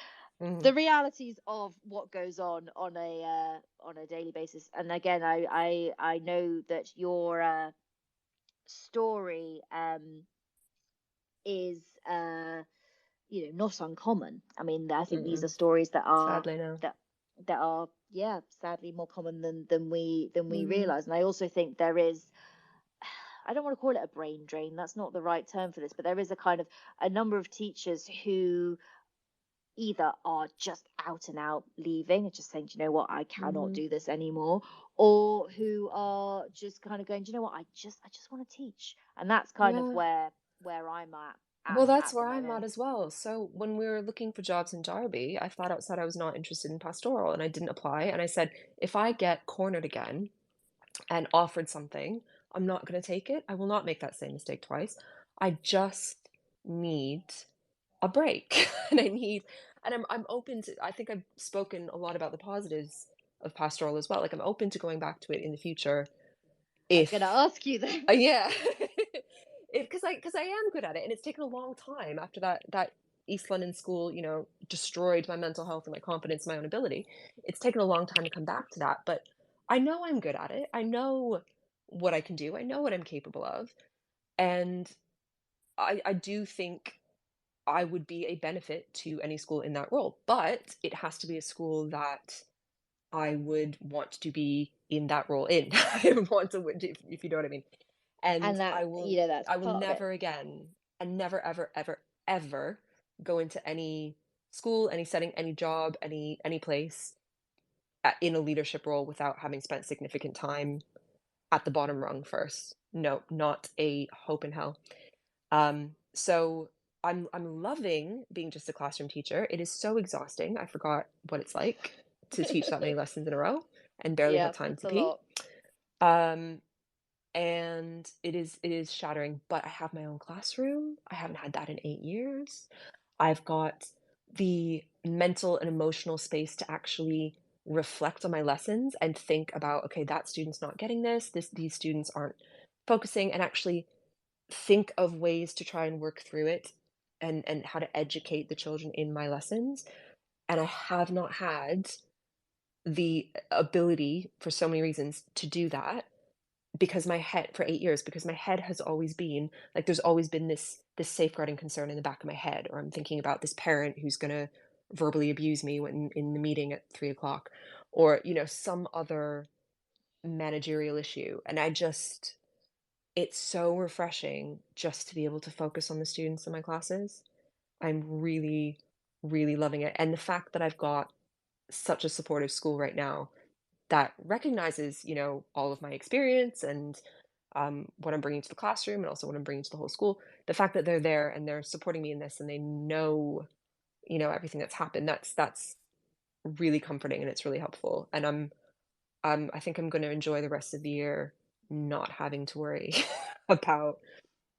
Mhm. the realities of what goes on a daily basis. And again, I know that your story is not uncommon. I mean, I think these are Mm-mm. stories that are Sadly, no. that that are yeah, sadly more common than we Mhm. realize. And I also think there is, I don't want to call it a brain drain, that's not the right term for this, but there is a kind of a number of teachers who either are just out and out leaving and just saying, "Do you know what, I cannot Mhm. do this anymore," or who are just kind of going, "Do you know what, I just want to teach." And that's kind of Yeah. where I'm at Well, that's at the where I'm at minute. as well. So when we were looking for jobs in Derby, I flat out said I was not interested in pastoral and I didn't apply. And I said, if I get cornered again and offered something, I'm not going to take it. I will not make that same mistake twice. I just need a break. And I'm open to, I think I've spoken a lot about the positives of pastoral as well. Like, I'm open to going back to it in the future I was going to if ask you though. Yeah. Because I am good at it, and it's taken a long time after that East London school, destroyed my mental health and my confidence in my own ability. It's taken a long time to come back to that, but I know I'm good at it. I know what I can do. I know what I'm capable of, and I do think I would be a benefit to any school in that role, but it has to be a school that I would want to be in that role in. I would want to, if you know what I mean. And And that, that's I will part of it. never again, and never, ever, ever, ever go into any school, any setting, any job, any place in a leadership role without having spent significant time at the bottom rung first. No, not a hope in hell. So I'm loving being just a classroom teacher. It is so exhausting. I forgot what it's like to teach that many lessons in a row and barely have Yeah, time it's to a pee. lot. Um, and it is shattering, but I have my own classroom. I haven't had that in 8 years. I've got the mental and emotional space to actually reflect on my lessons and think about, okay, that student's not getting these students aren't focusing, and actually think of ways to try and work through it and how to educate the children in my lessons. And I have not had the ability, for so many reasons, to do that because my head for 8 years, because my head has always been like, there's always been this safeguarding concern in the back of my head, or I'm thinking about this parent who's gonna verbally abuse me when in the meeting at 3 o'clock, or, some other managerial issue. And it's so refreshing just to be able to focus on the students in my classes. I'm really, really loving it. And the fact that I've got such a supportive school right now that recognizes, all of my experience and what I'm bringing to the classroom and also what I'm bringing to the whole school. The fact that they're there and they're supporting me in this and they know, everything that's happened. That's really comforting and it's really helpful. And I think I'm going to enjoy the rest of the year not having to worry about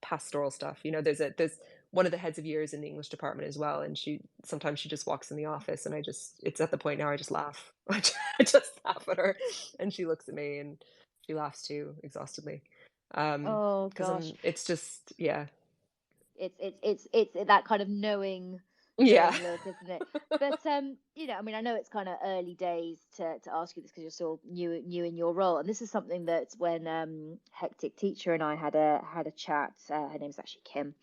pastoral stuff. There's one of the heads of years in the English department as well, and she just walks in the office, and it's at the point now I just laugh. I just laugh at her, and she looks at me, and she laughs too, exhaustedly. Oh Because gosh, it's just, yeah. it's that kind of knowing Yeah. look, isn't it? But you know, I mean, I know it's kind of early days to ask you this because you're still new in your role, and this is something that when Hectic Teacher and I had a chat. Her name's actually Kim.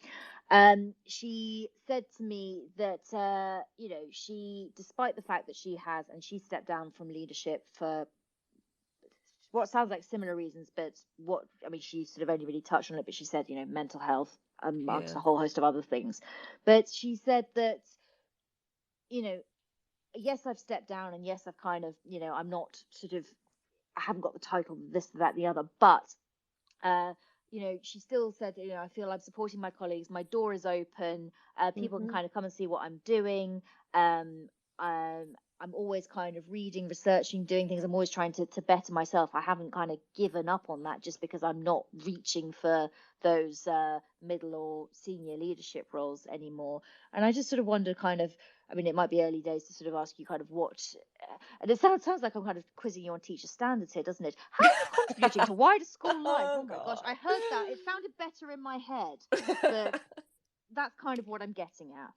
She said to me that you know, she, despite the fact that she stepped down from leadership for what sounds like similar reasons, but what I mean, she sort of only really touched on it, but she said, you know, mental health amongst Yeah. a whole host of other things. But she said that, you know, yes, I've stepped down, and yes, I've kind of, you know, I'm not sort of, I haven't got the title, this, that, the other, but uh, you know, she still said, you know, I feel I'm supporting my colleagues. My door is open. People can Hmm. kind of come and see what I'm doing. Um, I'm always kind of reading, researching, doing things. I'm always trying to better myself. I haven't kind of given up on that just because I'm not reaching for those middle or senior leadership roles anymore. And I just sort of wonder, kind of, I mean, it might be early days to sort of ask you kind of what, and it sounds like I'm kind of quizzing you on teacher standards here, doesn't it? How are you contributing to wider school life? Oh Oh my gosh, I God. heard that. It sounded better in my head, but that's kind of what I'm getting at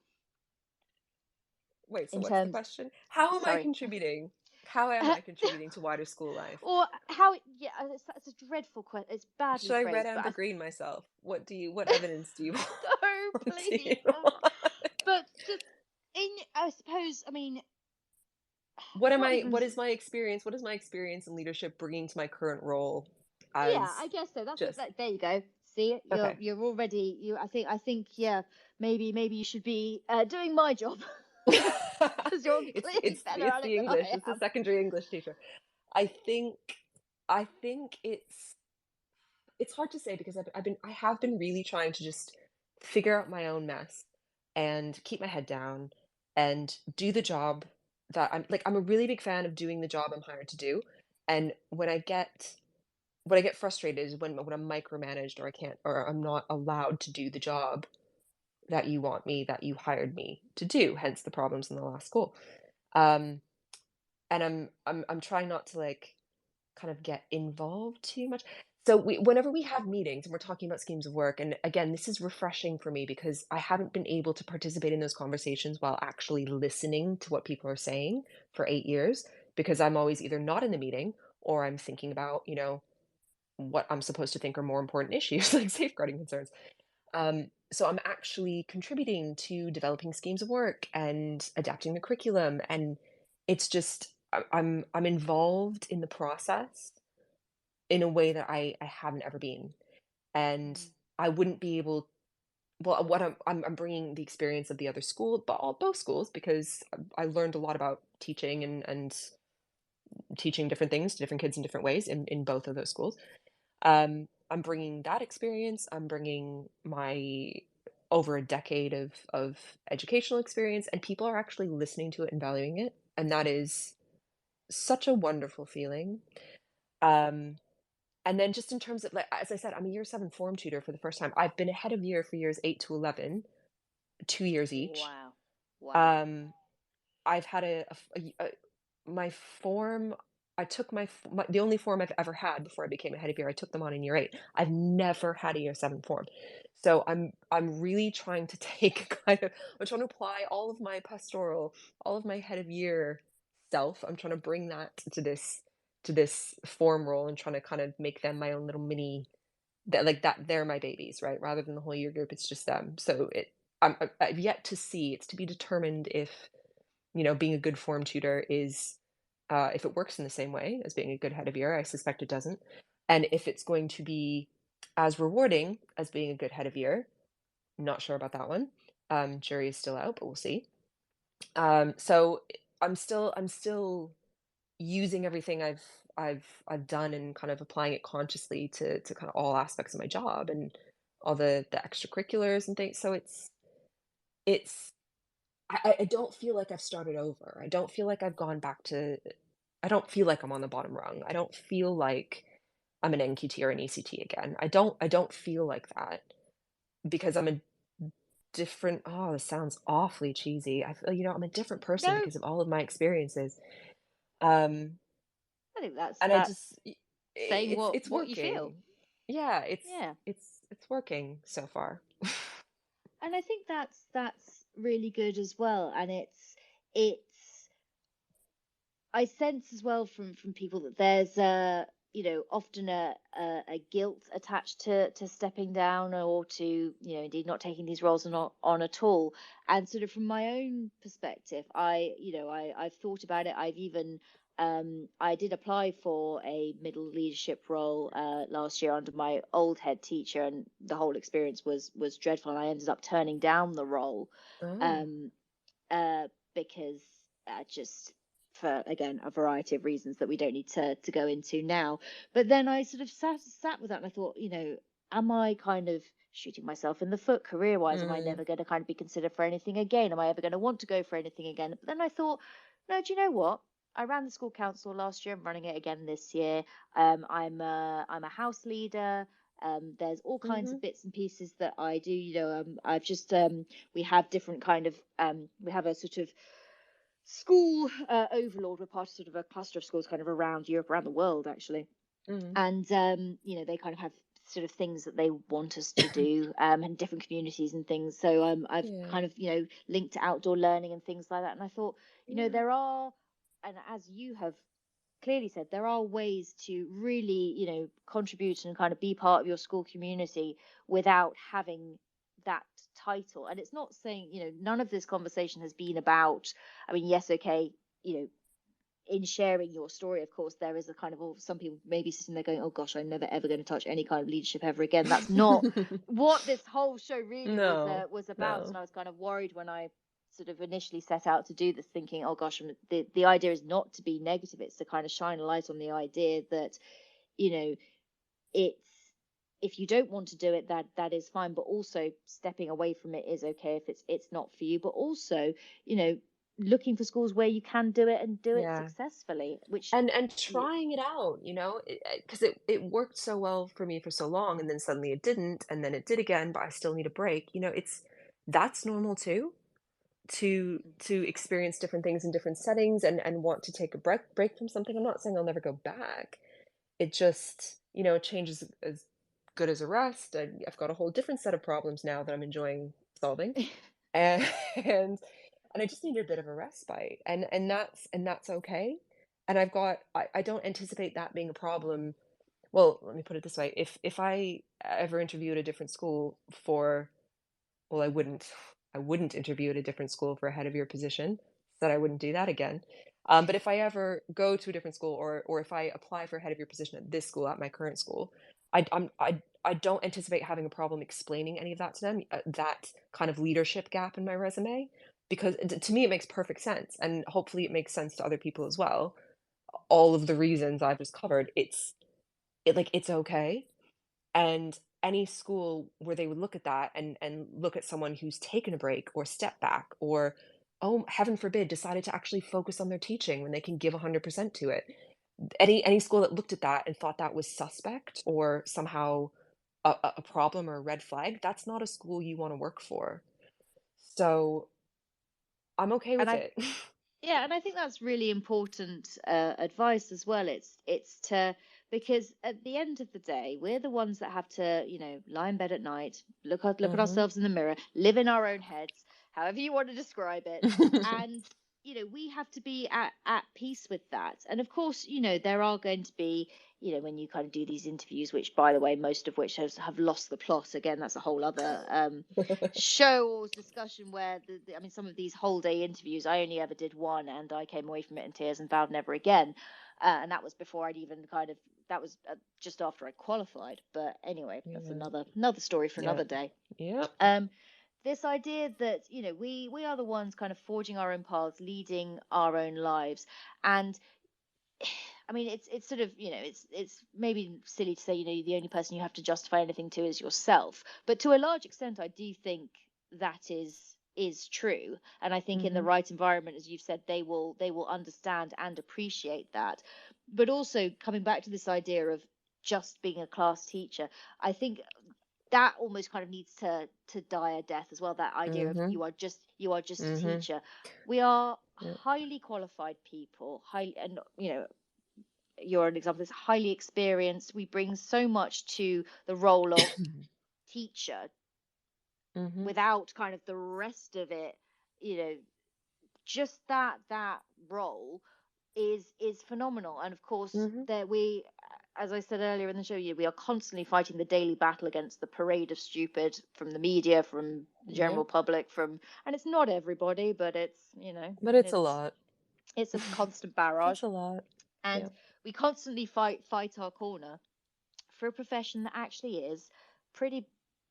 Wait, so in what's the terms. question? How am I Sorry. contributing? How am I contributing to wider school life? Or how? Yeah, it's a dreadful question. It's badly Should I red, phrased, but amber, green myself? What evidence do you want? no, Do you please. Oh want? my. But just I suppose, I mean, not even. What is my experience? What is my experience in leadership bringing to my current role Yeah, as I guess so. That's what. just There you go. See, okay. you're already. I think. Yeah. Maybe you should be doing my job because you're clearly better It's at it the than English. I It's the am. secondary English teacher. I think I think it's hard to say because I have been really trying to just figure out my own mess and keep my head down and do the job that I'm a really big fan of doing the job I'm hired to do. And when I get frustrated is when I'm micromanaged or I can't or I'm not allowed to do the job that you hired me to do, hence the problems in the last school. Um, and I'm trying not to like kind of get involved too much. So whenever we have meetings and we're talking about schemes of work, and again, this is refreshing for me because I haven't been able to participate in those conversations while actually listening to what people are saying for 8 years because I'm always either not in the meeting or I'm thinking about, what I'm supposed to think are more important issues like safeguarding concerns. So I'm actually contributing to developing schemes of work and adapting the curriculum, and it's just I'm involved in the process in a way that I haven't ever been, and Mm. I wouldn't be able. Well, what I'm bringing the experience of the other school, but both schools, because I learned a lot about teaching and teaching different things to different kids in different ways in both of those schools. I'm bringing that experience. I'm bringing my over a decade of educational experience, and people are actually listening to it and valuing it, and that is such a wonderful feeling. Um, and then just in terms of like as I said, I'm a year 7 form tutor for the first time. I've been ahead of year for years 8 to 11, 2 years each. Wow. Wow. Um, I've had my form. I took the only form I've ever had before I became a head of year. I took them on in year 8. I've never had a year 7 form, so I'm really trying to take kind of I'm trying to apply all of my pastoral, all of my head of year self. I'm trying to bring that to this form role and trying to kind of make them my own little mini that like that they're my babies, right? Rather than the whole year group, it's just them. So I've yet to see. It's to be determined if being a good form tutor is if it works in the same way as being a good head of year. I suspect it doesn't. And if it's going to be as rewarding as being a good head of year, not sure about that one. Jury is still out, but we'll see. So I'm still using everything I've done and kind of applying it consciously to kind of all aspects of my job and all the extracurriculars and things. So it's I don't feel like I've started over. I don't feel like I've gone back to I don't feel like I'm on the bottom rung. I don't feel like I'm an NQT or an ECT again. I don't feel like that because I'm a different this sounds awfully cheesy. I feel, I'm a different person No, because of all of my experiences. Um, I think that's and I that's just saying it's what you feel. working. Yeah, Yeah. it's working so far. And I think that's really good as well. And it's I sense as well from people that there's often a guilt attached to stepping down, or to indeed not taking these roles on at all. And sort of from my own perspective, I've thought about it. I've even I did apply for a middle leadership role last year under my old head teacher, and the whole experience was dreadful, and I ended up turning down the role. Oh. um because just for, again, a variety of reasons that we don't need to go into now. But then I sort of sat with that, and I thought, am I kind of shooting myself in the foot career wise? Am I Mm. never going to kind of be considered for anything again? Am I ever going to want to go for anything again? But then I thought, no, do you know what? I ran the school council last year. I'm running it again this year. I'm a house leader. There's all kinds Mhm. of bits and pieces that I do. I've just we have different kind of we have a sort of school overlord. We're part of sort of a cluster of schools kind of around Europe, around the world actually. Mhm. And they kind of have sort of things that they want us to do, and different communities and things. So I've Yeah. kind of linked to outdoor learning and things like that. And I thought, Yeah. there are, and as you have clearly said, there are ways to really contribute and kind of be part of your school community without having that title. And it's not saying, none of this conversation has been about, I mean, yes, okay, in sharing your story, of course, there is a kind of, some people maybe sitting there going, oh gosh, I'm never ever going to touch any kind of leadership ever again. That's not what this whole show really No. was about. And No. I was kind of worried when I sort of initially set out to do this, thinking, oh gosh, the idea is not to be negative. It's to kind of shine a light on the idea that, you know, it's, if you don't want to do it, that is fine, but also stepping away from it is okay if it's not for you. But also, looking for schools where you can do it and do it Yeah. successfally, which And trying it out, because it worked so well for me for so long, and then suddenly it didn't, and then it did again, but I still need a break. That's normal too, to experience different things in different settings, and want to take a break from something. I'm not saying I'll never go back. It just, change is as good as a rest. I've got a whole different set of problems now that I'm enjoying solving, and and and I just need a bit of a respite, and that's okay. And I don't anticipate that being a problem. Well, let me put it this way: if I ever interview at a different school for, well, I wouldn't interview at a different school for a head of year position. Said I wouldn't do that again. But if I ever go to a different school, or if I apply for a head of year position at this school, at my current school, I don't anticipate having a problem explaining any of that to them. That kind of leadership gap in my resume, because to me it makes perfect sense, and hopefully it makes sense to other people as well. All of the reasons I've just covered, it's okay. And any school where they would look at that, and look at someone who's taken a break or step back, or, oh, heaven forbid, decided to actually focus on their teaching when they can give 100% to it. Any school that looked at that and thought that was suspect, or somehow a problem or a red flag, that's not a school you want to work for. So I'm okay and with I it. Yeah, and I think that's really important advice as well. It's to, because at the end of the day, we're the ones that have to, lie in bed at night, look at Hmm. ourselves in the mirror, live in our own heads, however you want to describe it, and we have to be at peace with that. And of course, there are going to be, when you kind of do these interviews, which, by the way, most of which have lost the plot. Again, that's a whole other show or discussion, where I mean, some of these whole day interviews, I only ever did one, and I came away from it in tears and vowed never again. And that was before I'd even kind of, that was just after I qualified. But anyway, that's Yeah. another story for Yeah. another day. Yeah. This idea that we are the ones kind of forging our own paths, leading our own lives. And I mean, it's sort of, it's maybe silly to say, the only person you have to justify anything to is yourself. But to a large extent, I do think that is true. And I think in the Hmm. right environment, as you've said, they will understand and appreciate that. But also, coming back to this idea of just being a class teacher, I think that almost kind of needs to die a death as well. That idea of Hmm. you are just a Hmm. teacher. We are Yeah. highly qualified people, highly, and you're an example, is highly experienced. We bring so much to the role of teacher Hmm. without kind of the rest of it you know, just that role is phenomenal. And of course, Hmm. there we, as I said earlier in the show, we are constantly fighting the daily battle against the parade of stupid from the media, from the Yeah, general public, and it's not everybody, but it's, but it's a it's lot. it's a constant barrage, It's a lot. and Yeah. we constantly fight our corner for a profession that actually is pretty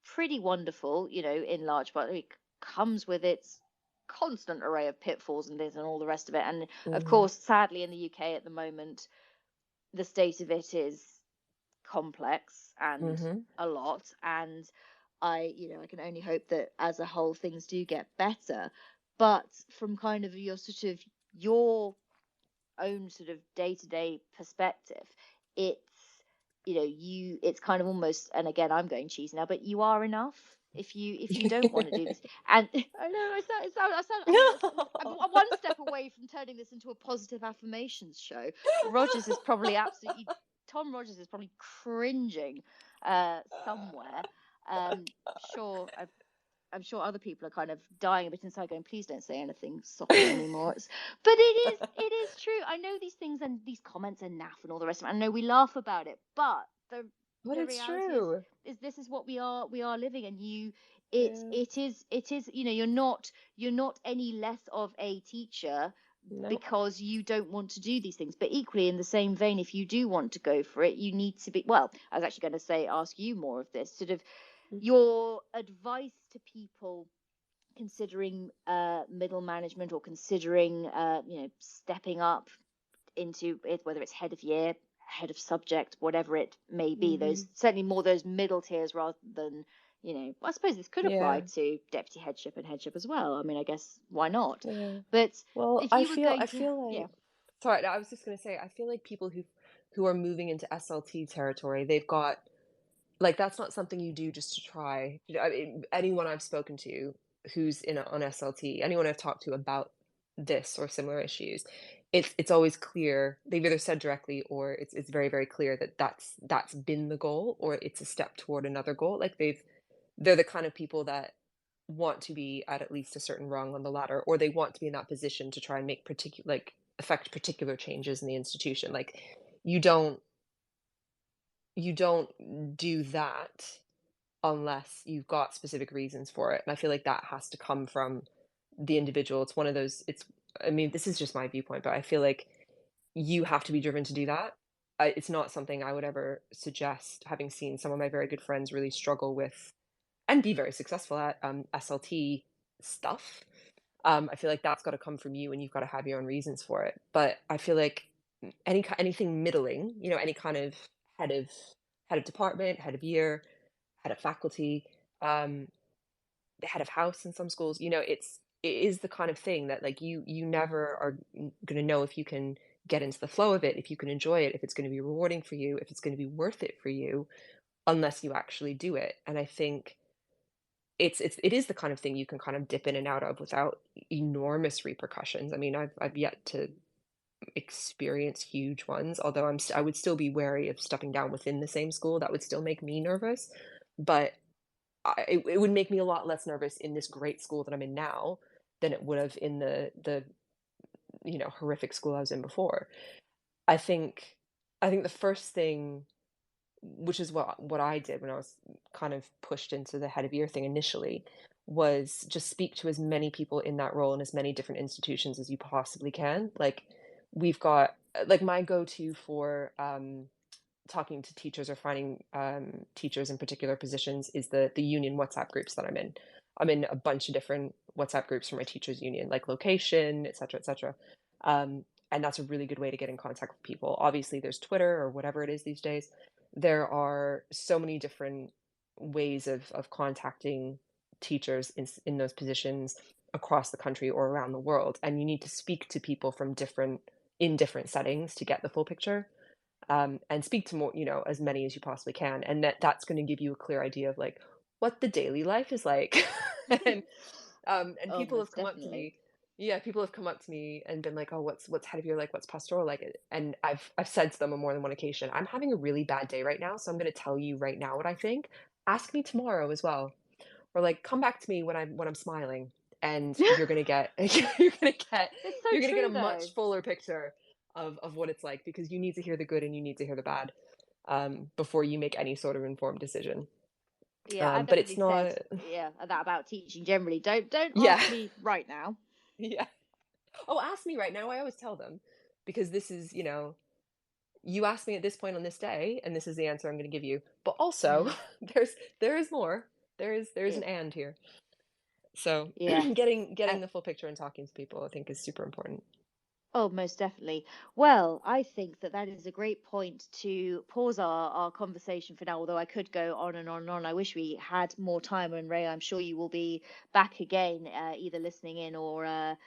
pretty wonderful, in large part. It comes with its constant array of pitfalls and this and all the rest of it. And of Hmm. course, sadly, in the UK at the moment, the state of it is complex and Hmm. a lot. And I can only hope that as a whole things do get better. But from kind of your own sort of day-to-day perspective, it's it's kind of almost, and again I'm going cheesy now, but you are enough if you don't want to do this. And I know I'm one step away from turning this into a positive affirmations show. Rogers is probably absolutely Tom Rogers is probably cringing somewhere. Sure, I'm sure other people are kind of dying a bit inside, going, "Please don't say anything soppy anymore." But it is true. I know these things and these comments are naff and all the rest of it. I know we laugh about it, but the But the it's reality is true. is this is what we are living, and it Yeah. it is you're not any less of a teacher No. because you don't want to do these things. But equally, in the same vein, if you do want to go for it, you need to be, well, I was actually going to say, ask you more of this sort of your advice to people considering middle management, or considering stepping up into it, whether it's head of year, head of subject, whatever it may be. Hmm. Those certainly more those middle tiers rather than, I suppose this could apply Yeah. to deputy headship and headship as well. I mean, I guess why not? Yeah. But Well, if you were I going to, feel yeah. like, sorry, I was just gonna say, I feel like people who are moving into SLT territory, they've got, like, that's not something you do just to try. I mean, anyone I've spoken to who's on SLT, anyone I've talked to about this or similar issues, it's always clear. They've either said directly, or it's very, very clear that that's been the goal, or it's a step toward another goal. Like, they're the kind of people that want to be at least a certain rung on the ladder, or they want to be in that position to try and make particular, like, affect particular changes in the institution. Like, you don't you don't do that unless you've got specific reasons for it. And I feel like that has to come from the individual. It's one of those, I mean, this is just my viewpoint, but I feel like you have to be driven to do that. It's not something I would ever suggest, having seen some of my very good friends really struggle with and be very successful at SLT stuff. I feel like that's got to come from you, and you've got to have your own reasons for it. But I feel like anything middling, any kind of head of head of department, head of year, head of faculty, um, the head of house in some schools, it is the kind of thing that, like, you never are going to know if you can get into the flow of it, if you can enjoy it, if it's going to be rewarding for you, if it's going to be worth it for you, unless you actually do it. And I think it is the kind of thing you can kind of dip in and out of without enormous repercussions. I mean, I've yet to experience huge ones, although I would still be wary of stepping down within the same school. That would still make me nervous, but it would make me a lot less nervous in this great school that I'm in now than it would have in the horrific school I was in before. I think I think the first thing, which is what I did when I was kind of pushed into the head of year thing initially, was just speak to as many people in that role in as many different institutions as you possibly can. Like, we've got, like, my go-to for talking to teachers or finding teachers in particular positions is the union WhatsApp groups that I'm in. I'm in a bunch of different WhatsApp groups for my teachers union, like location, et cetera, et cetera. And that's a really good way to get in contact with people. Obviously, there's Twitter or whatever it is these days. There are so many different ways of contacting teachers in those positions across the country or around the world. And you need to speak to people from different settings to get the full picture, and speak to more, as many as you possibly can, and that's going to give you a clear idea of, like, what the daily life is like. and and Oh, people have most come up to definitely. me, yeah, people have come up to me and been like, oh, what's head of year like, what's pastoral like? And I've said to them on more than one occasion, I'm having a really bad day right now, so I'm going to tell you right now what I think. Ask me tomorrow as well, or, like, come back to me when I'm smiling. and you're gonna get It's so you're gonna get a true though. much fuller picture of what it's like, because you need to hear the good and you need to hear the bad, before you make any sort of informed decision. Yeah, I've But it's definitely said, not. yeah, that about teaching generally. Don't Yeah. ask me right now. Yeah. Oh, ask me right now. I always tell them, because this is, you ask me at this point on this day, and this is the answer I'm going to give you. But also, Mm. there is more. There is Yeah. an and here. So Yeah. getting Uh, the full picture and talking to people, I think, is super important. oh, most definitely. Well, I think that that is a great point to pause our conversation for now, although I could go on and on and on. I wish we had more time. And Ray, I'm sure you will be back again, either listening in or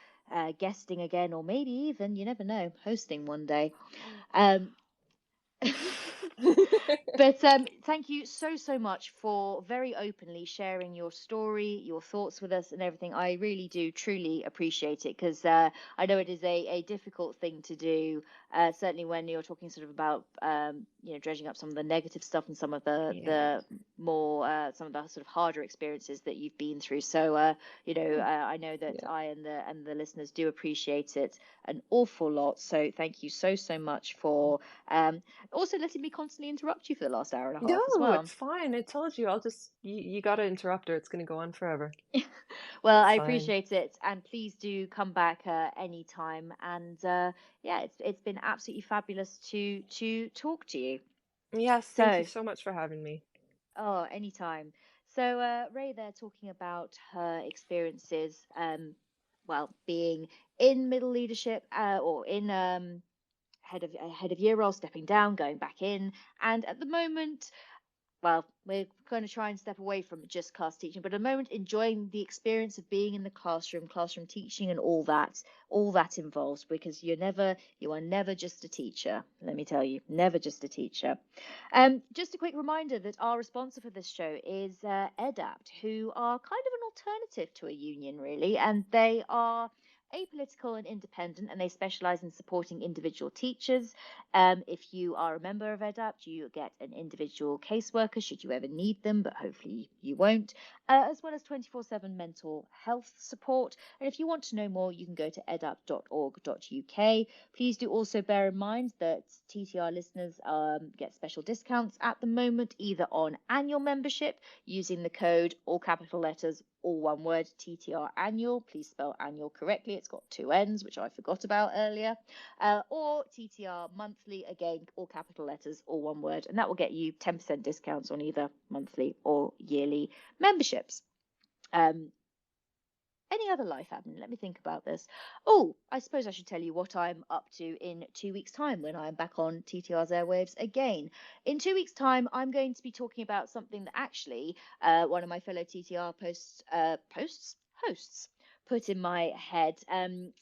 guesting again, or maybe even, you never know, hosting one day. Um, But thank you so much for very openly sharing your story, your thoughts with us, and everything. I really do truly appreciate it, because I know it is a difficult thing to do. Certainly when you're talking sort of about dredging up some of the negative stuff and some of Yeah. the more some of the sort of harder experiences that you've been through. So I know that Yeah. I and the listeners do appreciate it an awful lot. So thank you so much for also letting me constantly interrupt you for the last hour and a half as No, well. it's fine. I told you. You got to interrupt her. It's going to go on forever. Well, It's I fine. appreciate it, and please do come back anytime. And yeah, it's been absolutely fabulous to talk to you. Yes, thank you So, so much for having me. oh, anytime. So Ray there talking about her experiences, well, being in middle leadership or in head of year role, stepping down, going back in, and at the moment, well, we're going to try and step away from just class teaching, but at the moment enjoying the experience of being in the classroom teaching, and all that involves, because you are never just a teacher. Let me tell you, never just a teacher. Just a quick reminder that our sponsor for this show is EDAPT, who are kind of an alternative to a union, really, and they are apolitical and independent, and they specialize in supporting individual teachers. If you are a member of EDAPT, you get an individual caseworker should you ever need them, but hopefully you won't, as well as 24/7 mental health support. And if you want to know more, you can go to edapt.org.uk. Please do also bear in mind that TTR listeners get special discounts at the moment, either on annual membership using the code, all capital letters, all one word, TTR annual. Please spell annual correctly. It's got two N's, which I forgot about earlier. Or TTR monthly, again, all capital letters, all one word. And that will get you 10% discounts on either monthly or yearly memberships. Any other life happening? Let me think about this. Oh, I suppose I should tell you what I'm up to in 2 weeks' time when I'm back on TTR's airwaves again. In 2 weeks' time, I'm going to be talking about something that actually one of my fellow TTR hosts put in my head.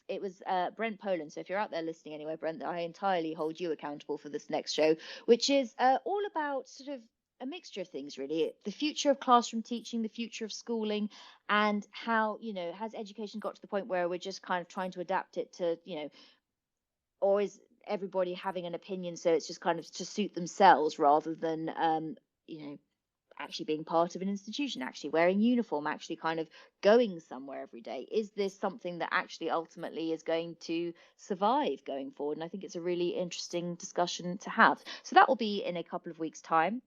It was Brent Poland. So if you're out there listening anyway, Brent, I entirely hold you accountable for this next show, which is all about sort of a mixture of things, really. The future of classroom teaching, the future of schooling, and how, has education got to the point where we're just kind of trying to adapt it to, always everybody having an opinion, so it's just kind of to suit themselves rather than actually being part of an institution, actually wearing uniform, actually kind of going somewhere every day. Is this something that actually ultimately is going to survive going forward? And I think it's a really interesting discussion to have. So that will be in a couple of weeks' time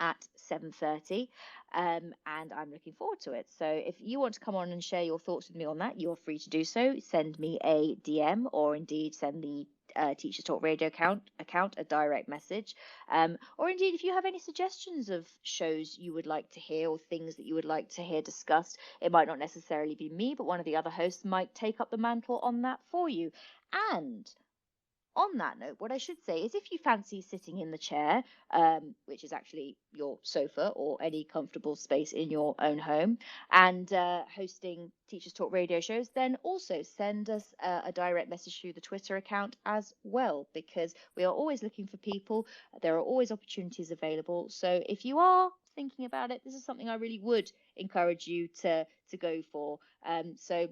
at 7:30, and I'm looking forward to it. So if you want to come on and share your thoughts with me on that, you're free to do so. Send me a DM, or indeed send the Teachers Talk Radio account a direct message, or indeed if you have any suggestions of shows you would like to hear, or things that you would like to hear discussed. It might not necessarily be me, but one of the other hosts might take up the mantle on that for you. And on that note, what I should say is, if you fancy sitting in the chair, which is actually your sofa or any comfortable space in your own home, and hosting Teachers Talk radio shows, then also send us a direct message through the Twitter account as well, because we are always looking for people. There are always opportunities available. So if you are thinking about it, this is something I really would encourage you to go for. So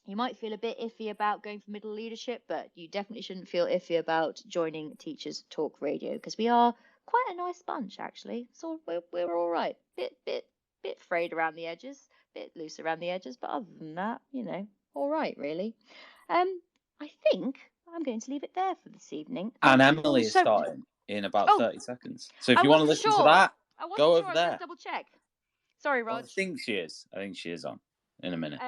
you might feel a bit iffy about going for middle leadership, but you definitely shouldn't feel iffy about joining Teachers Talk Radio, because we are quite a nice bunch, actually. So we're all right. Bit frayed around the edges, bit loose around the edges, but other than that, all right, really. I think I'm going to leave it there for this evening. And Emily is Also, starting in about oh, 30 seconds. So if I you want to wasn't listen to sure. that, I wasn't go sure. over I was going there. to double check. Sorry, Well, Rog. I think she is. I think she is on in a minute.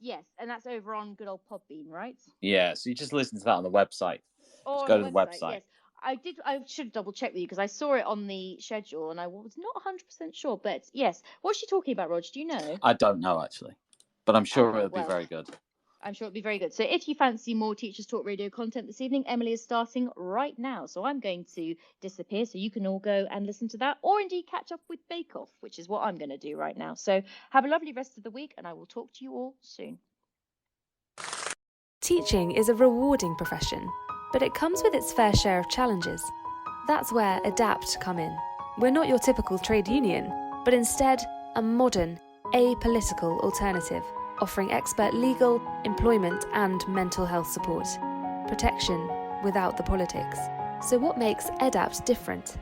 Yes, and that's over on good old Podbean, right? Yeah, so you just listen to that on the website. Or Just on go the to the website. website. Yes, I did. I should double check with you because I saw it on the schedule and I was not 100% sure. But yes, what's she talking about, Rog? Do you know? I don't know, actually. But I'm sure Okay, it'll be well, very good. I'm sure it'll be very good. So if you fancy more Teachers Talk Radio content this evening, Emily is starting right now. So I'm going to disappear so you can all go and listen to that, or indeed catch up with Bake Off, which is what I'm going to do right now. So have a lovely rest of the week, and I will talk to you all soon. Teaching is a rewarding profession, but it comes with its fair share of challenges. That's where ADAPT come in. We're not your typical trade union, but instead a modern, apolitical alternative, offering expert legal, employment and mental health support. Protection without the politics. So what makes ADAPT different?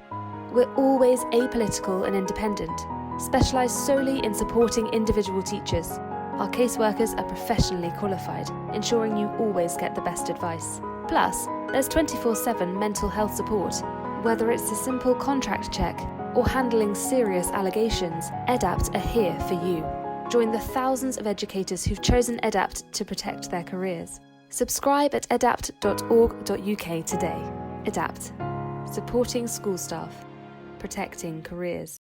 We're always apolitical and independent, specialised solely in supporting individual teachers. Our caseworkers are professionally qualified, ensuring you always get the best advice. Plus, there's 24/7 mental health support. Whether it's a simple contract check or handling serious allegations, EDAPT are here for you. Join the thousands of educators who've chosen EDAPT to protect their careers. Subscribe at edapt.org.uk today. EDAPT, supporting school staff, protecting careers.